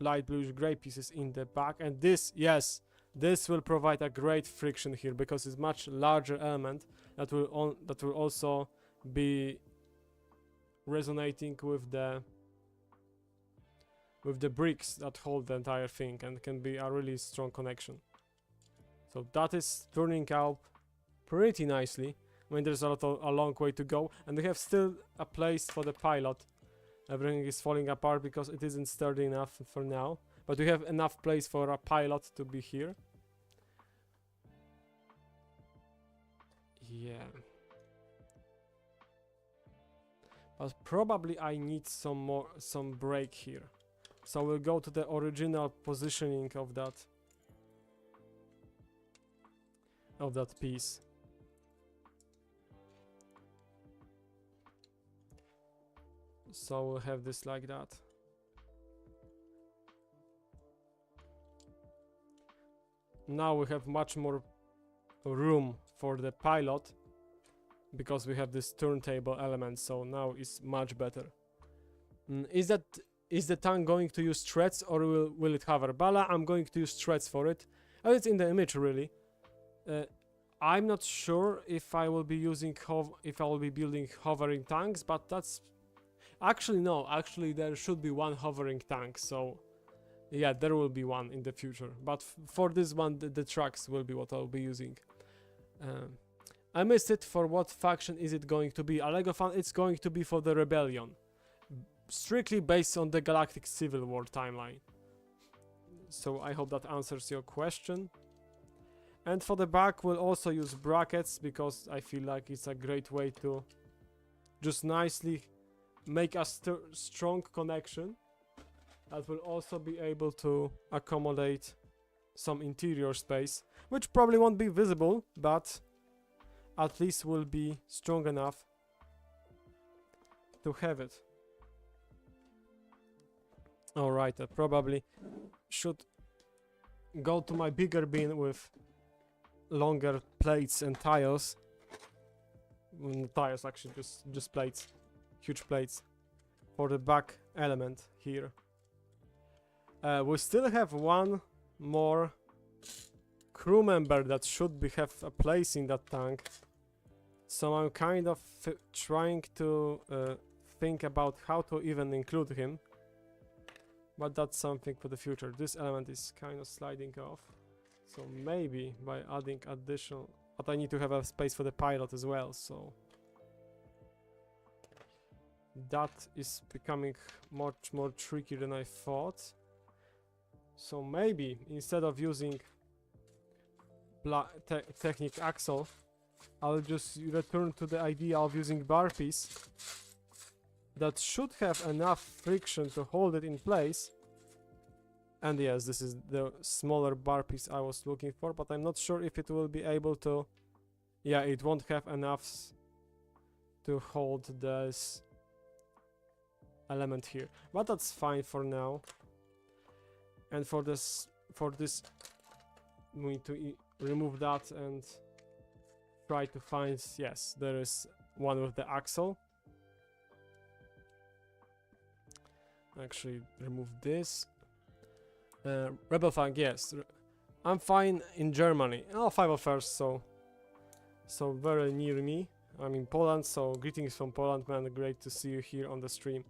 light bluish gray pieces in the back, and this, yes, this will provide a great friction here because it's much larger element that will also be resonating with the bricks that hold the entire thing, and can be a really strong connection. So that is turning out pretty nicely. I mean, there's a long way to go, and we have still a place for the pilot. Everything is falling apart because it isn't sturdy enough for now, but we have enough place for a pilot to be here. Yeah. But probably I need some break here. So we'll go to the original positioning of that piece. So we'll have this like that. Now we have much more room for the pilot because we have this turntable element, so now it's much better. Is the tank going to use threads or will it hover? Bala, I'm going to use threads for it. Oh, it's in the image really. I'm not sure if I will be building hovering tanks, but that's actually no. Actually, there should be one hovering tank. So yeah, there will be one in the future. But for this one, the trucks will be what I'll be using. I missed it. For what faction is it going to be? A Lego fan. It's going to be for the Rebellion. Strictly based on the Galactic Civil War timeline. So I hope that answers your question. And for the back we'll also use brackets because I feel like it's a great way to just nicely make a strong connection that will also be able to accommodate some interior space, which probably won't be visible, but at least will be strong enough to have it. Alright, I probably should go to my bigger bin with longer plates and tiles. Tiles actually, just plates. Huge plates. For the back element here. We still have one more crew member that should have a place in that tank. So I'm kind of trying to think about how to even include him. But that's something for the future. This element is kind of sliding off. So maybe by adding additional... But I need to have a space for the pilot as well, so... That is becoming much more tricky than I thought. So maybe instead of using Technic Axle, I'll just return to the idea of using bar piece that should have enough friction to hold it in place. And yes, this is the smaller bar piece I was looking for, but I'm not sure if it will be able to... Yeah, it won't have enough to hold this element here, but that's fine for now. And for this we need to remove that and try to find... Yes, there is one with the axle. Actually, remove this. Rebel Fang, yes. I'm fine in Germany. Oh, 501st, so very near me. I'm in Poland, so greetings from Poland, man. Great to see you here on the stream.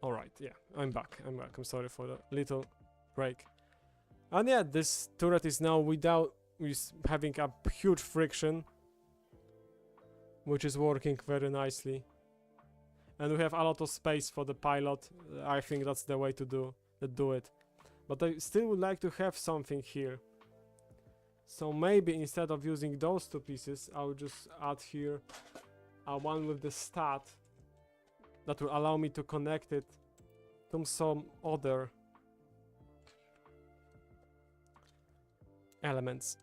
Alright, yeah, I'm back. I'm sorry for the little break. And yeah, this turret is now with having a huge friction, which is working very nicely. And we have a lot of space for the pilot. I think that's the way to do it. But I still would like to have something here. So maybe instead of using those two pieces, I'll just add here a one with the stat that will allow me to connect it to some other elements.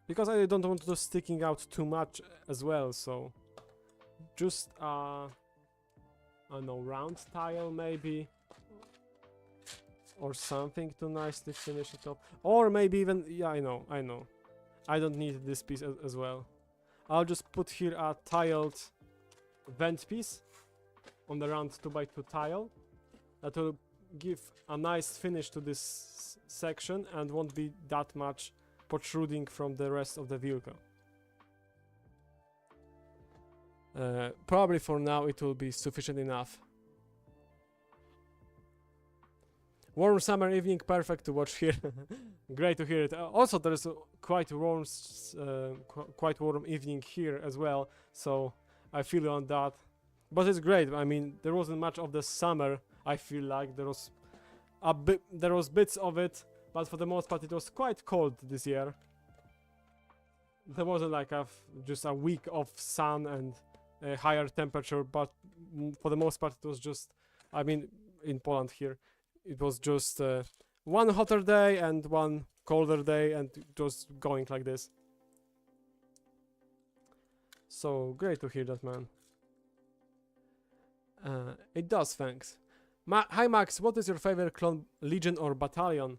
Because I don't want to sticking out too much as well, so just I don't know, round tile maybe, or something to nicely finish it up, or maybe even, yeah, I know, I don't need this piece as well. I'll just put here a tiled vent piece on the round 2x2 tile that will give a nice finish to this section and won't be that much protruding from the rest of the vehicle. Probably for now it will be sufficient enough. Warm summer evening, perfect to watch here. Great to hear it. Also, there is a quite warm evening here as well, so I feel on that. But it's great. I mean, there wasn't much of the summer. I feel like there was bits of it, but for the most part, it was quite cold this year. There wasn't like just a week of sun and a higher temperature, but for the most part, it was just, I mean, in Poland here, it was just one hotter day and one colder day, and it was going like this. So great to hear that, man. It does, thanks. Hi Max, what is your favorite clone, legion or battalion?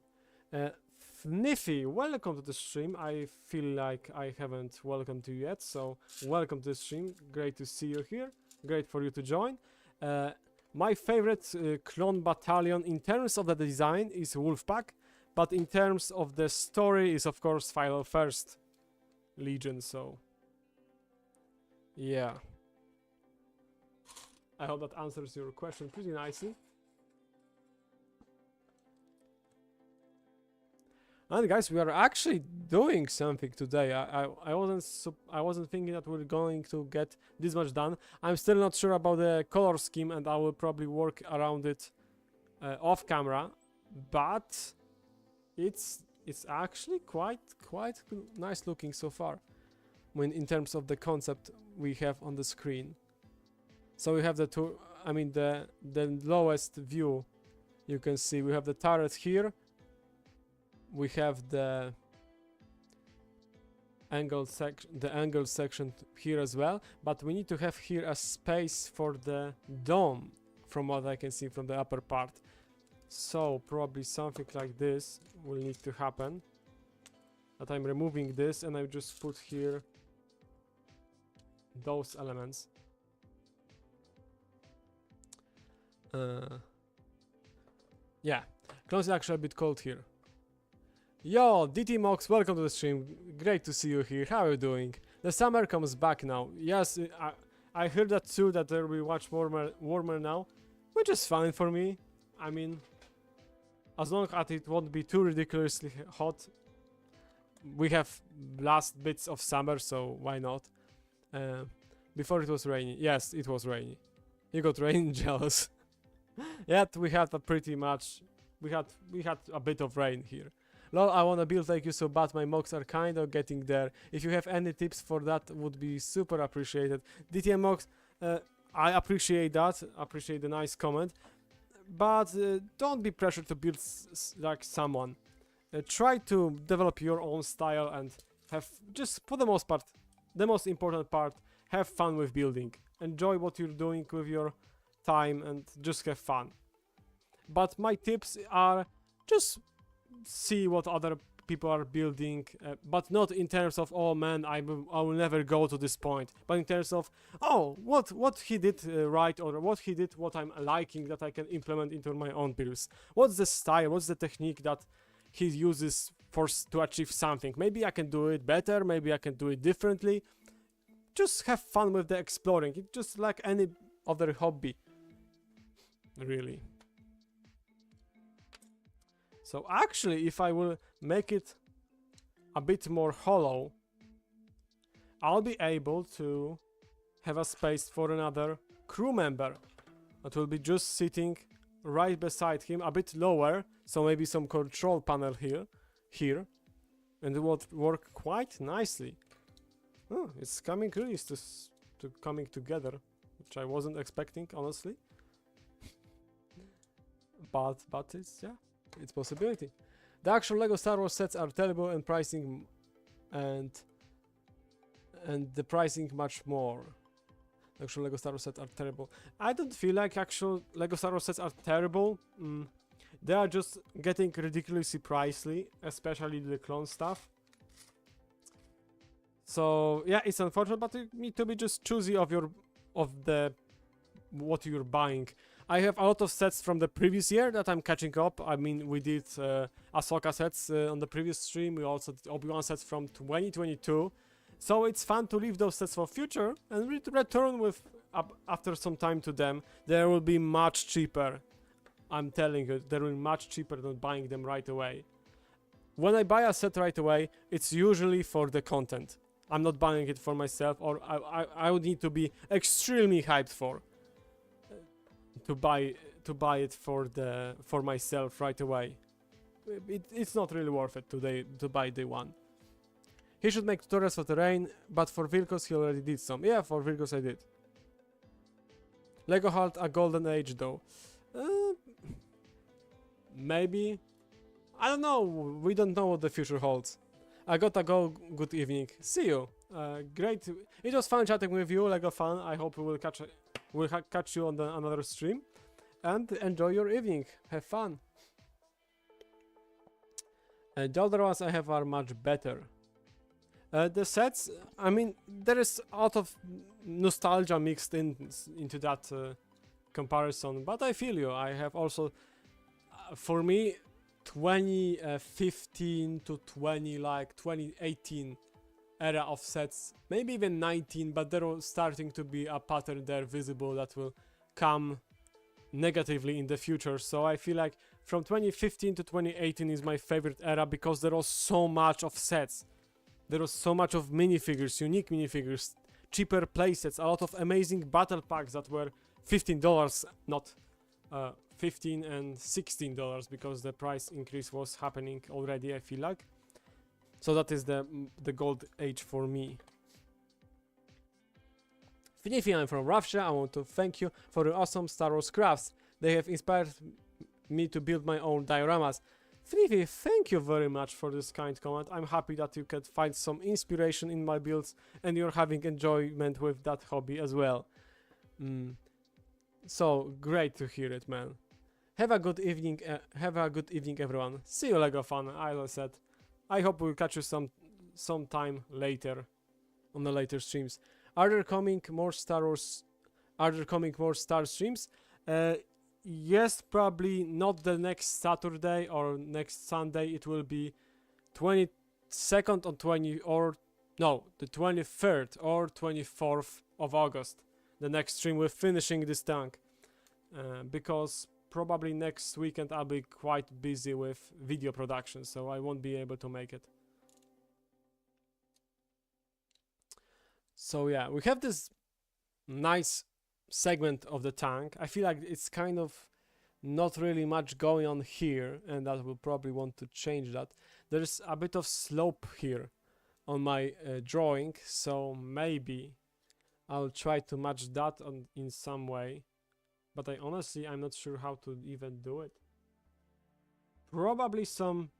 Fniffy, welcome to the stream. I feel like I haven't welcomed you yet, so welcome to the stream. Great to see you here. Great for you to join. My favorite clone battalion in terms of the design is Wolfpack, but in terms of the story is of course Final First Legion, so yeah. I hope that answers your question pretty nicely. And guys, we are actually doing something today. I wasn't thinking that we're going to get this much done. I'm still not sure about the color scheme, and I will probably work around it off camera. But it's actually quite nice looking so far. When in terms of the concept we have on the screen. So we have the two. I mean the lowest view. You can see we have the turret here. We have the angled section here as well, but we need to have here a space for the dome, from what I can see from the upper part. So probably something like this will need to happen. That I'm removing this and I just put here those elements. Yeah, close is actually a bit cold here. Yo, DT Mox, welcome to the stream. Great to see you here. How are you doing? The summer comes back now. Yes, I heard that too, that there will be much warmer now, which is fine for me. I mean, as long as it won't be too ridiculously hot. We have last bits of summer, so why not? Before it was rainy. Yes, it was rainy. You got rain, jealous. Yet we had we had a bit of rain here. Lol, I wanna build like you so bad, my mocks are kind of getting there. If you have any tips for that, would be super appreciated. DTM mocks, I appreciate that, appreciate the nice comment. But don't be pressured to build like someone. Try to develop your own style and have, just for the most part, the most important part, have fun with building. Enjoy what you're doing with your time and just have fun. But my tips are just see what other people are building, but not in terms of, oh man, I will never go to this point, but in terms of, oh, what he did right, or what he did, what I'm liking that I can implement into my own builds. What's the style, what's the technique that he uses to achieve something? Maybe I can do it better, maybe I can do it differently. Just have fun with the exploring. It's just like any other hobby, really. So actually, if I will make it a bit more hollow, I'll be able to have a space for another crew member that will be just sitting right beside him, a bit lower, so maybe some control panel here, and it will work quite nicely. Oh, it's coming really to coming together, which I wasn't expecting, honestly. but it's, yeah, it's a possibility. The actual LEGO Star Wars sets are terrible, and pricing and the pricing much more. Actual LEGO Star Wars sets are terrible. I don't feel like actual LEGO Star Wars sets are terrible. They are just getting ridiculously pricey, especially the clone stuff. So yeah, it's unfortunate, but you need to be just choosy of what you're buying. I have a lot of sets from the previous year that I'm catching up. I mean, we did Ahsoka sets on the previous stream. We also did Obi-Wan sets from 2022. So it's fun to leave those sets for future and return with after some time to them. They will be much cheaper. I'm telling you, they will be much cheaper than buying them right away. When I buy a set right away, it's usually for the content. I'm not buying it for myself, or I would need to be extremely hyped for to buy it for myself right away. It's not really worth it to buy day one. He should make tutorials for terrain, but for vehicles he already did some. Yeah, for vehicles I did. LEGO had a golden age though. Maybe. I don't know. We don't know what the future holds. I gotta go. Good evening. See you. Great. It was fun chatting with you, LEGO fan. I hope we will catch you on another stream. And enjoy your evening. Have fun. The other ones I have are much better. The sets, I mean, there is a lot of nostalgia mixed into that comparison, but I feel you. I have also, for me, 2015 to 2018 era of sets, maybe even 19, but there was starting to be a pattern there visible that will come negatively in the future. So I feel like from 2015 to 2018 is my favorite era because there was so much of sets. There was so much of minifigures, unique minifigures, cheaper playsets, a lot of amazing battle packs that were $15, not $15 and $16 because the price increase was happening already, I feel like. So that is the gold age for me. Finifi, I'm from Russia. I want to thank you for your awesome Star Wars crafts. They have inspired me to build my own dioramas. Finifi, thank you very much for this kind comment. I'm happy that you could find some inspiration in my builds and you're having enjoyment with that hobby as well. So great to hear it, man. Have a good evening. Everyone. See you, LEGO fan. As I said, I hope we'll catch you some time later on the later streams. Are there coming more Star streams? Yes, probably not the next Saturday or next Sunday. It will be 22nd or the 23rd or 24th of August. The next stream with finishing this tank. Because probably next weekend I'll be quite busy with video production, so I won't be able to make it. So yeah, we have this nice segment of the tank. I feel like it's kind of not really much going on here, and that will probably want to change that. There's a bit of slope here on my drawing, so maybe I'll try to match that in some way. But I'm not sure how to even do it. Probably some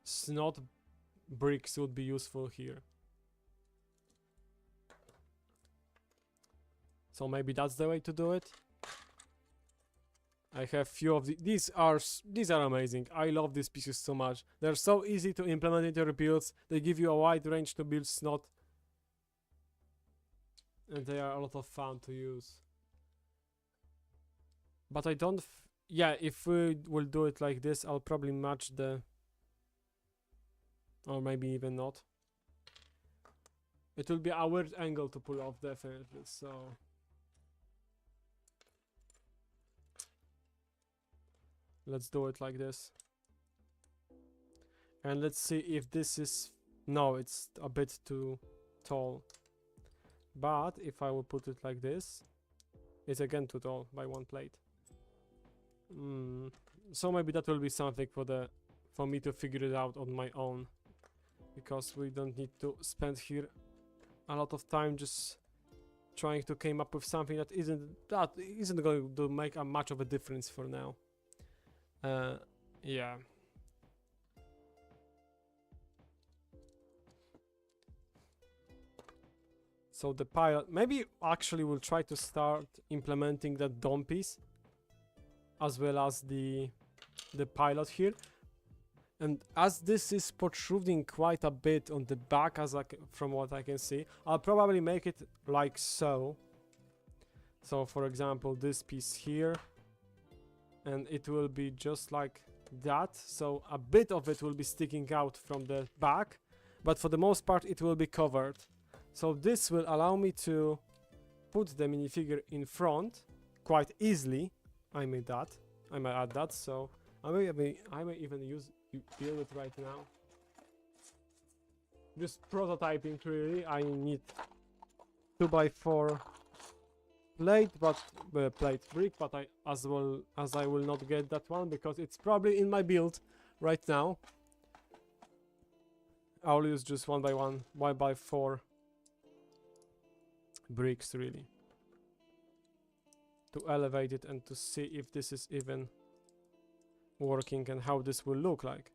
snot bricks would be useful here. So maybe that's the way to do it. I have few of these are amazing. I love these pieces so much. They're so easy to implement into your builds. They give you a wide range to build snot, and they are a lot of fun to use. But I don't. Yeah, if we will do it like this, I'll probably match the, or maybe even not. It will be a weird angle to pull off, definitely. So. Let's do it like this. And let's see if this is... No, it's a bit too tall. But if I will put it like this, it's again too tall by one plate. So maybe that will be something for me to figure it out on my own. Because we don't need to spend here a lot of time just trying to come up with something that isn't going to make a much of a difference for now. Yeah. So the pilot, maybe actually we'll try to start implementing that dome piece as well as the pilot here. And as this is protruding quite a bit on the back, from what I can see, I'll probably make it like so. So for example, this piece here, and it will be just like that. So a bit of it will be sticking out from the back, but for the most part it will be covered. So this will allow me to put the minifigure in front quite easily. I may add that. So I may even build it right now. Just prototyping really. I need 2x4 plate brick, but I will not get that one because it's probably in my build right now. I'll use just 1x4 bricks really to elevate it and to see if this is even working and how this will look like,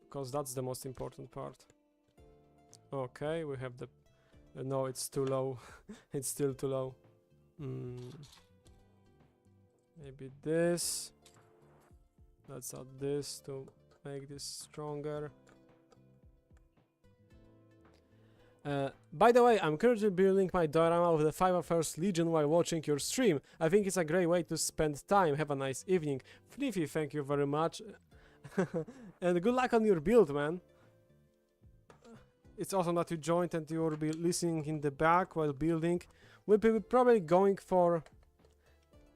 because that's the most important part. Okay, we have the no, it's too low. It's still too low. Maybe this. Let's add this to make this stronger. By the way, I'm currently building my diorama of the 501st Legion while watching your stream. I think it's a great way to spend time. Have a nice evening. Fliffy, thank you very much. And good luck on your build, man. It's awesome that you joined and you will be listening in the back while building. We'll be probably going for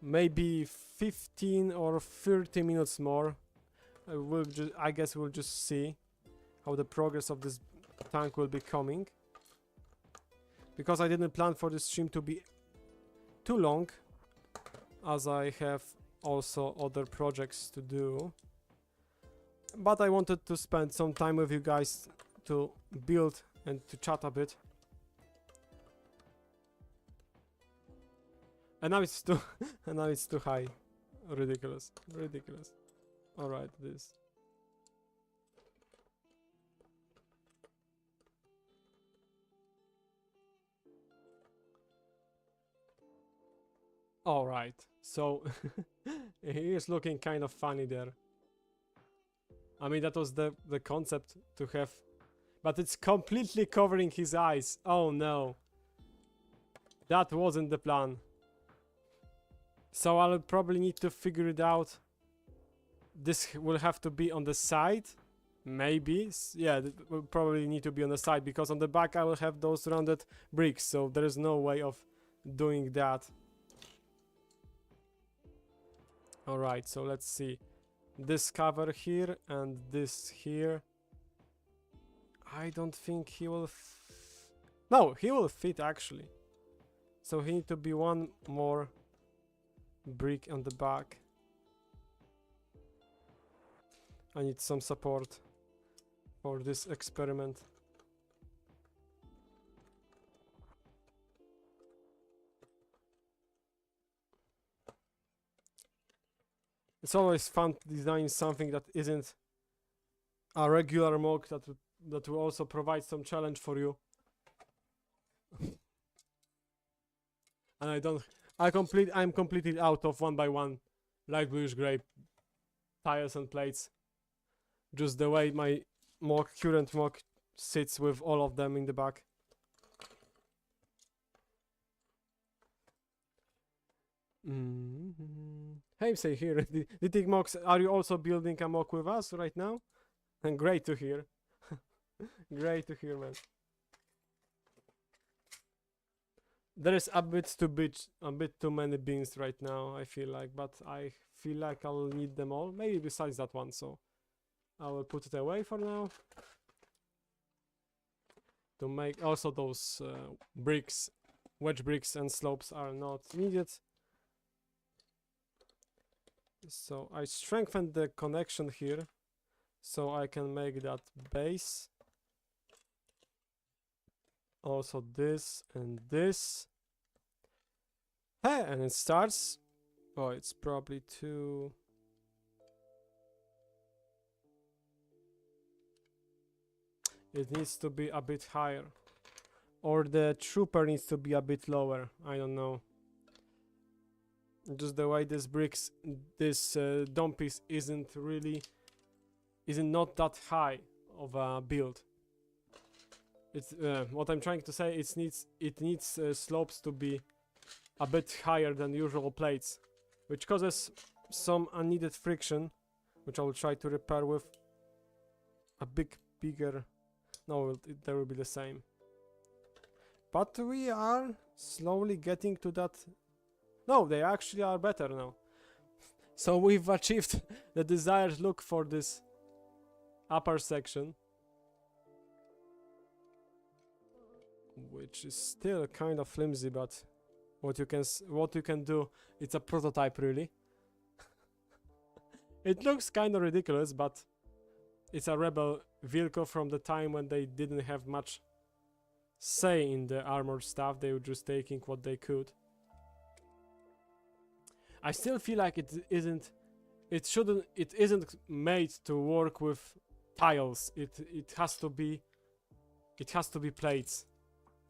maybe 15 or 30 minutes more. I guess we'll just see how the progress of this tank will be coming. Because I didn't plan for this stream to be too long, as I have also other projects to do. But I wanted to spend some time with you guys to build and to chat a bit. And now it's too and now it's too high. Ridiculous. Ridiculous. Alright, this. Alright, so he is looking kind of funny there. I mean, that was the concept to have, but it's completely covering his eyes. Oh no. That wasn't the plan. So I'll probably need to figure it out. This will have to be on the side. Maybe. Yeah, it will probably need to be on the side because on the back I will have those rounded bricks. So there is no way of doing that. Alright, so let's see. This cover here and this here. I don't think he will... No, he will fit actually. So he need to be one more brick on the back. I need some support for this experiment. It's always fun to design something that isn't a regular mock that will also provide some challenge for you. And I'm completely out of 1x1 light bluish gray tiles and plates. Just the way my current mock sits with all of them in the back. Hey, say here, the Tig Mocs, are you also building a mock with us right now? And great to hear. Great to hear, man. There is a bit too many beans right now, I feel like, but I feel like I'll need them all. Maybe besides that one, so I will put it away for now. To make also those bricks, wedge bricks and slopes are not needed. So I strengthened the connection here, so I can make that base. Also this and this. Hey, and it starts. Oh, it's probably too. It needs to be a bit higher, or the trooper needs to be a bit lower. I don't know. Just the way this dome piece isn't not that high of a build. It's what I'm trying to say. It needs slopes to be a bit higher than usual plates, which causes some unneeded friction, which I will try to repair with a bigger. No, they will be the same. But we are slowly getting to that. No, they actually are better now. So we've achieved the desired look for this upper section, which is still kind of flimsy, but what you can do, it's a prototype really. It looks kind of ridiculous, but it's a rebel vehicle from the time when they didn't have much say in the armored stuff. They were just taking what they could. I still feel like it isn't made to work with tiles. It has to be plates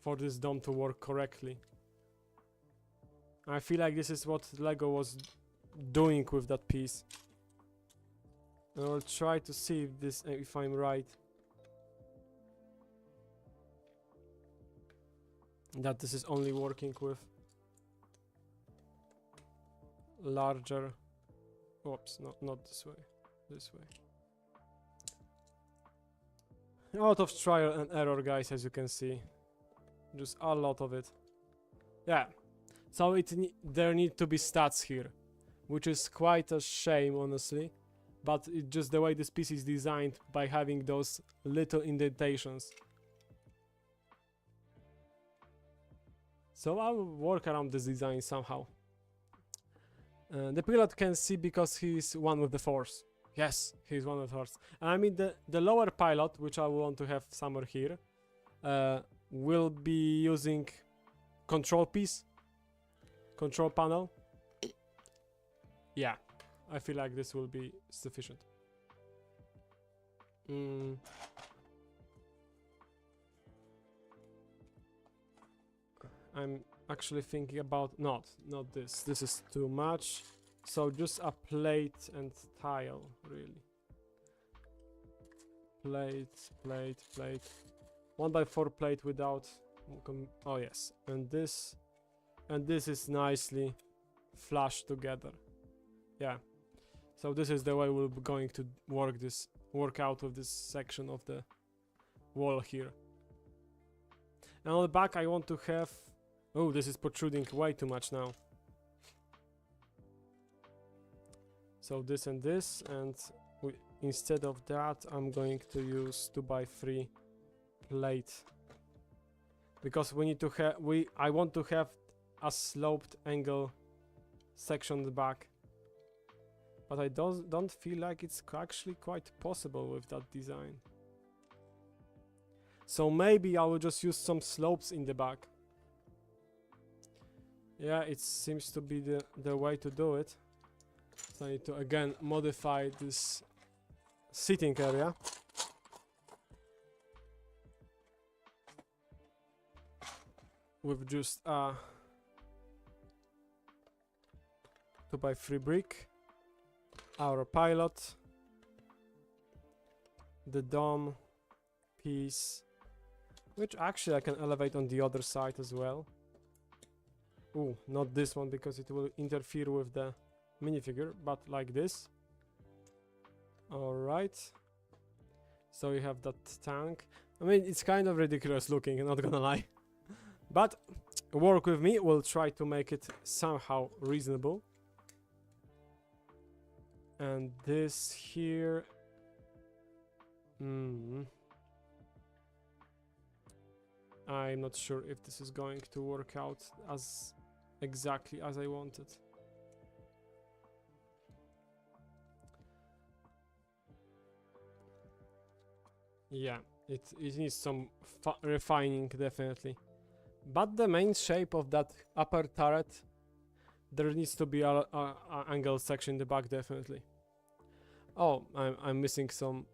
for this dome to work correctly. I feel like this is what LEGO was doing with that piece. And I'll try to see if I'm right. That this is only working with larger. Oops, not this way. This way. A lot of trial and error, guys, as you can see. Just a lot of it. Yeah. So there need to be stats here, which is quite a shame, honestly. But it's just the way this piece is designed by having those little indentations. So I'll work around this design somehow. The pilot can see because he's one with the force. Yes, he's one with the force. I mean the lower pilot, which I want to have somewhere here, will be using control piece, control panel. Yeah, I feel like this will be sufficient. I'm actually thinking about not this. This is too much. So just a plate and tile, really. Plate. 1x4 plate without. Oh yes, and this is nicely flushed together. Yeah. So this is the way we're going to work out with this section of the wall here. And on the back I want to have. Oh, this is protruding way too much now. So this and this, and instead of that I'm going to use 2x3 plate, because we need to have I want to have a sloped angle section on the back, but I don't feel like it's actually quite possible with that design. So maybe I will just use some slopes in the back. Yeah, it seems to be the way to do it. So I need to again modify this seating area. With just a 2x3 brick. our pilot, the dome piece, which actually I can elevate on the other side as well. Ooh, not this one because it will interfere with the minifigure, but like this. Alright. So you have that tank. I mean, it's kind of ridiculous looking, I'm not gonna lie. But work with me, we'll try to make it somehow reasonable. And this here... I'm not sure if this is going to work out as exactly as I wanted. Yeah, it needs some refining, definitely. But the main shape of that upper turret, there needs to be a angle section in the back, definitely. Oh, I'm missing some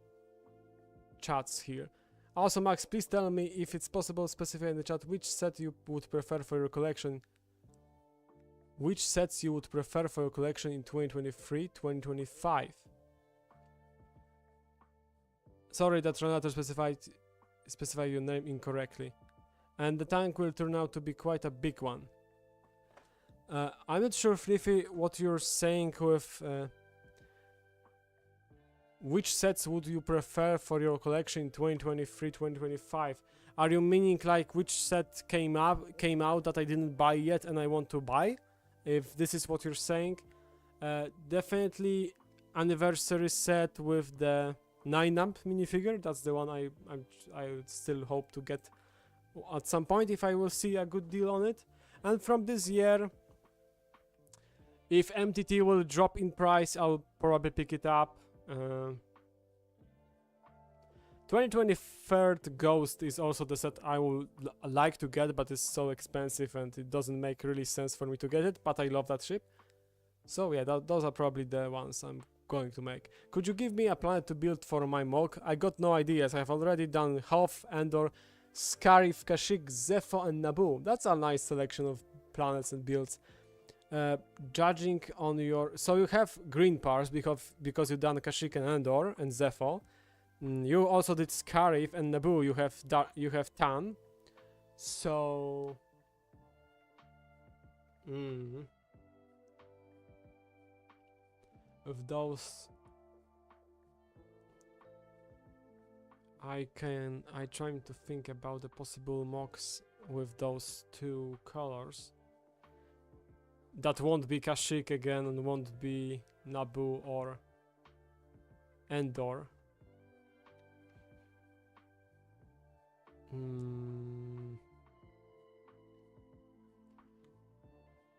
chats here. Also, Max, please tell me if it's possible to specify in the chat which set you would prefer for your collection. Which sets you would prefer for your collection in 2023, 2025? Sorry that Renato specified your name incorrectly. And the tank will turn out to be quite a big one. I'm not sure, Fliffy, what you're saying with... which sets would you prefer for your collection in 2023, 2025? Are you meaning like which set came out that I didn't buy yet and I want to buy? If this is what you're saying. Definitely anniversary set with the 9-amp minifigure. That's the one I would still hope to get at some point if I will see a good deal on it. And from this year, if MTT will drop in price, I'll probably pick it up. 2023 Ghost is also the set I would like to get, but it's so expensive and it doesn't make really sense for me to get it, but I love that ship. So yeah, those are probably the ones I'm going to make. Could you give me a planet to build for my MOC? I got no ideas. I've already done Hoth, Endor, Scarif, Kashyyyk, Zepho and Naboo. That's a nice selection of planets and builds. Judging on your... So you have green parts because you've done Kashyyyk and Endor and Zepho. You also did Scarif and Naboo. You have Tan. So... With those... I'm trying to think about the possible MOCs with those two colors. That won't be Kashyyyk again and won't be Naboo or Endor.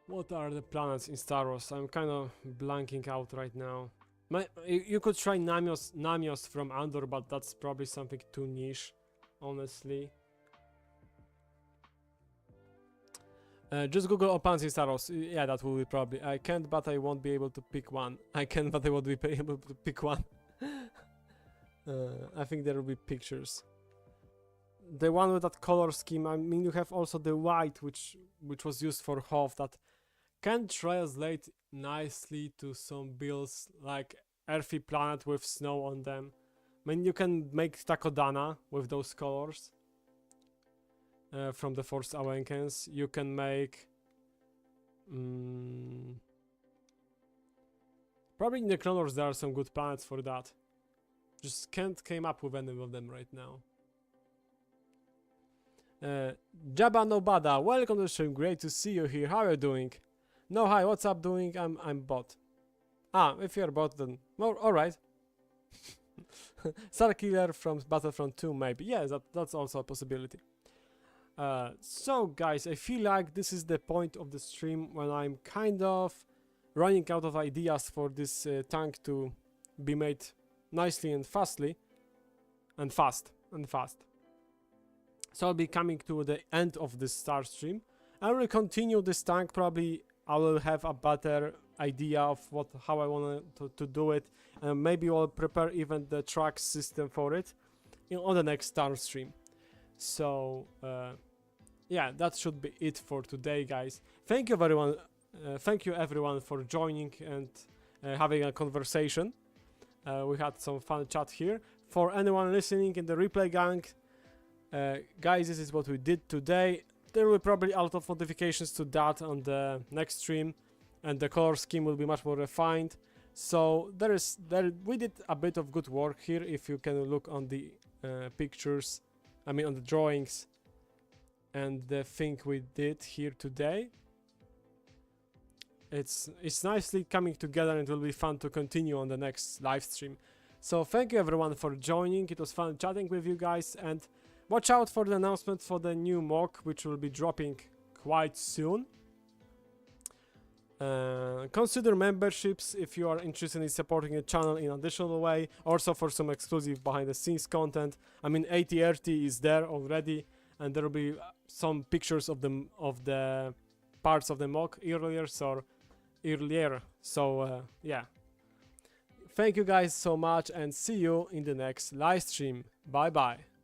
What are the planets in Star Wars? I'm kind of blanking out right now. You could try Namios from Andor, but that's probably something too niche, honestly. Just Google Opansi Star Wars. Yeah, that will be probably. I can't, but I won't be able to pick one. I can, but I won't be able to pick one. I think there will be pictures. The one with that color scheme. I mean, you have also the white, which was used for Hoth, that can translate nicely to some builds like earthy planet with snow on them. I mean, you can make Takodana with those colors. From the Force Awakens, you can make probably in the Clone Wars there are some good planets for that. Just can't came up with any of them right now. Jabba Nobada, welcome to the stream. Great to see you here. How are you doing? No, hi. What's up? Doing? I'm bot. Ah, if you're bot, then all right. Star Killer from Battlefront 2, maybe. Yeah, that's also a possibility. So guys, I feel like this is the point of the stream when I'm kind of running out of ideas for this tank to be made nicely and fastly and fast. So I'll be coming to the end of this Star stream. I will continue this tank. Probably I will have a better idea of how I want to do it, and maybe I'll prepare even the track system for it on the next Star stream. So yeah, that should be it for today, guys. Thank you everyone for joining and having a conversation. We had some fun chat here. For anyone listening in the replay gang, guys, this is what we did today. There will probably a lot of modifications to that on the next stream, and the color scheme will be much more refined. So we did a bit of good work here. If you can look on the pictures, I mean on the drawings, and the thing we did here today. It's nicely coming together, and it will be fun to continue on the next live stream. So thank you everyone for joining. It was fun chatting with you guys, and watch out for the announcement for the new MOC, which will be dropping quite soon. Consider memberships if you are interested in supporting the channel in additional way, also for some exclusive behind the scenes content. I mean, ATRT is there already, and there will be some pictures of the parts of the MOC earlier. So yeah, thank you guys so much, and see you in the next live stream. Bye bye.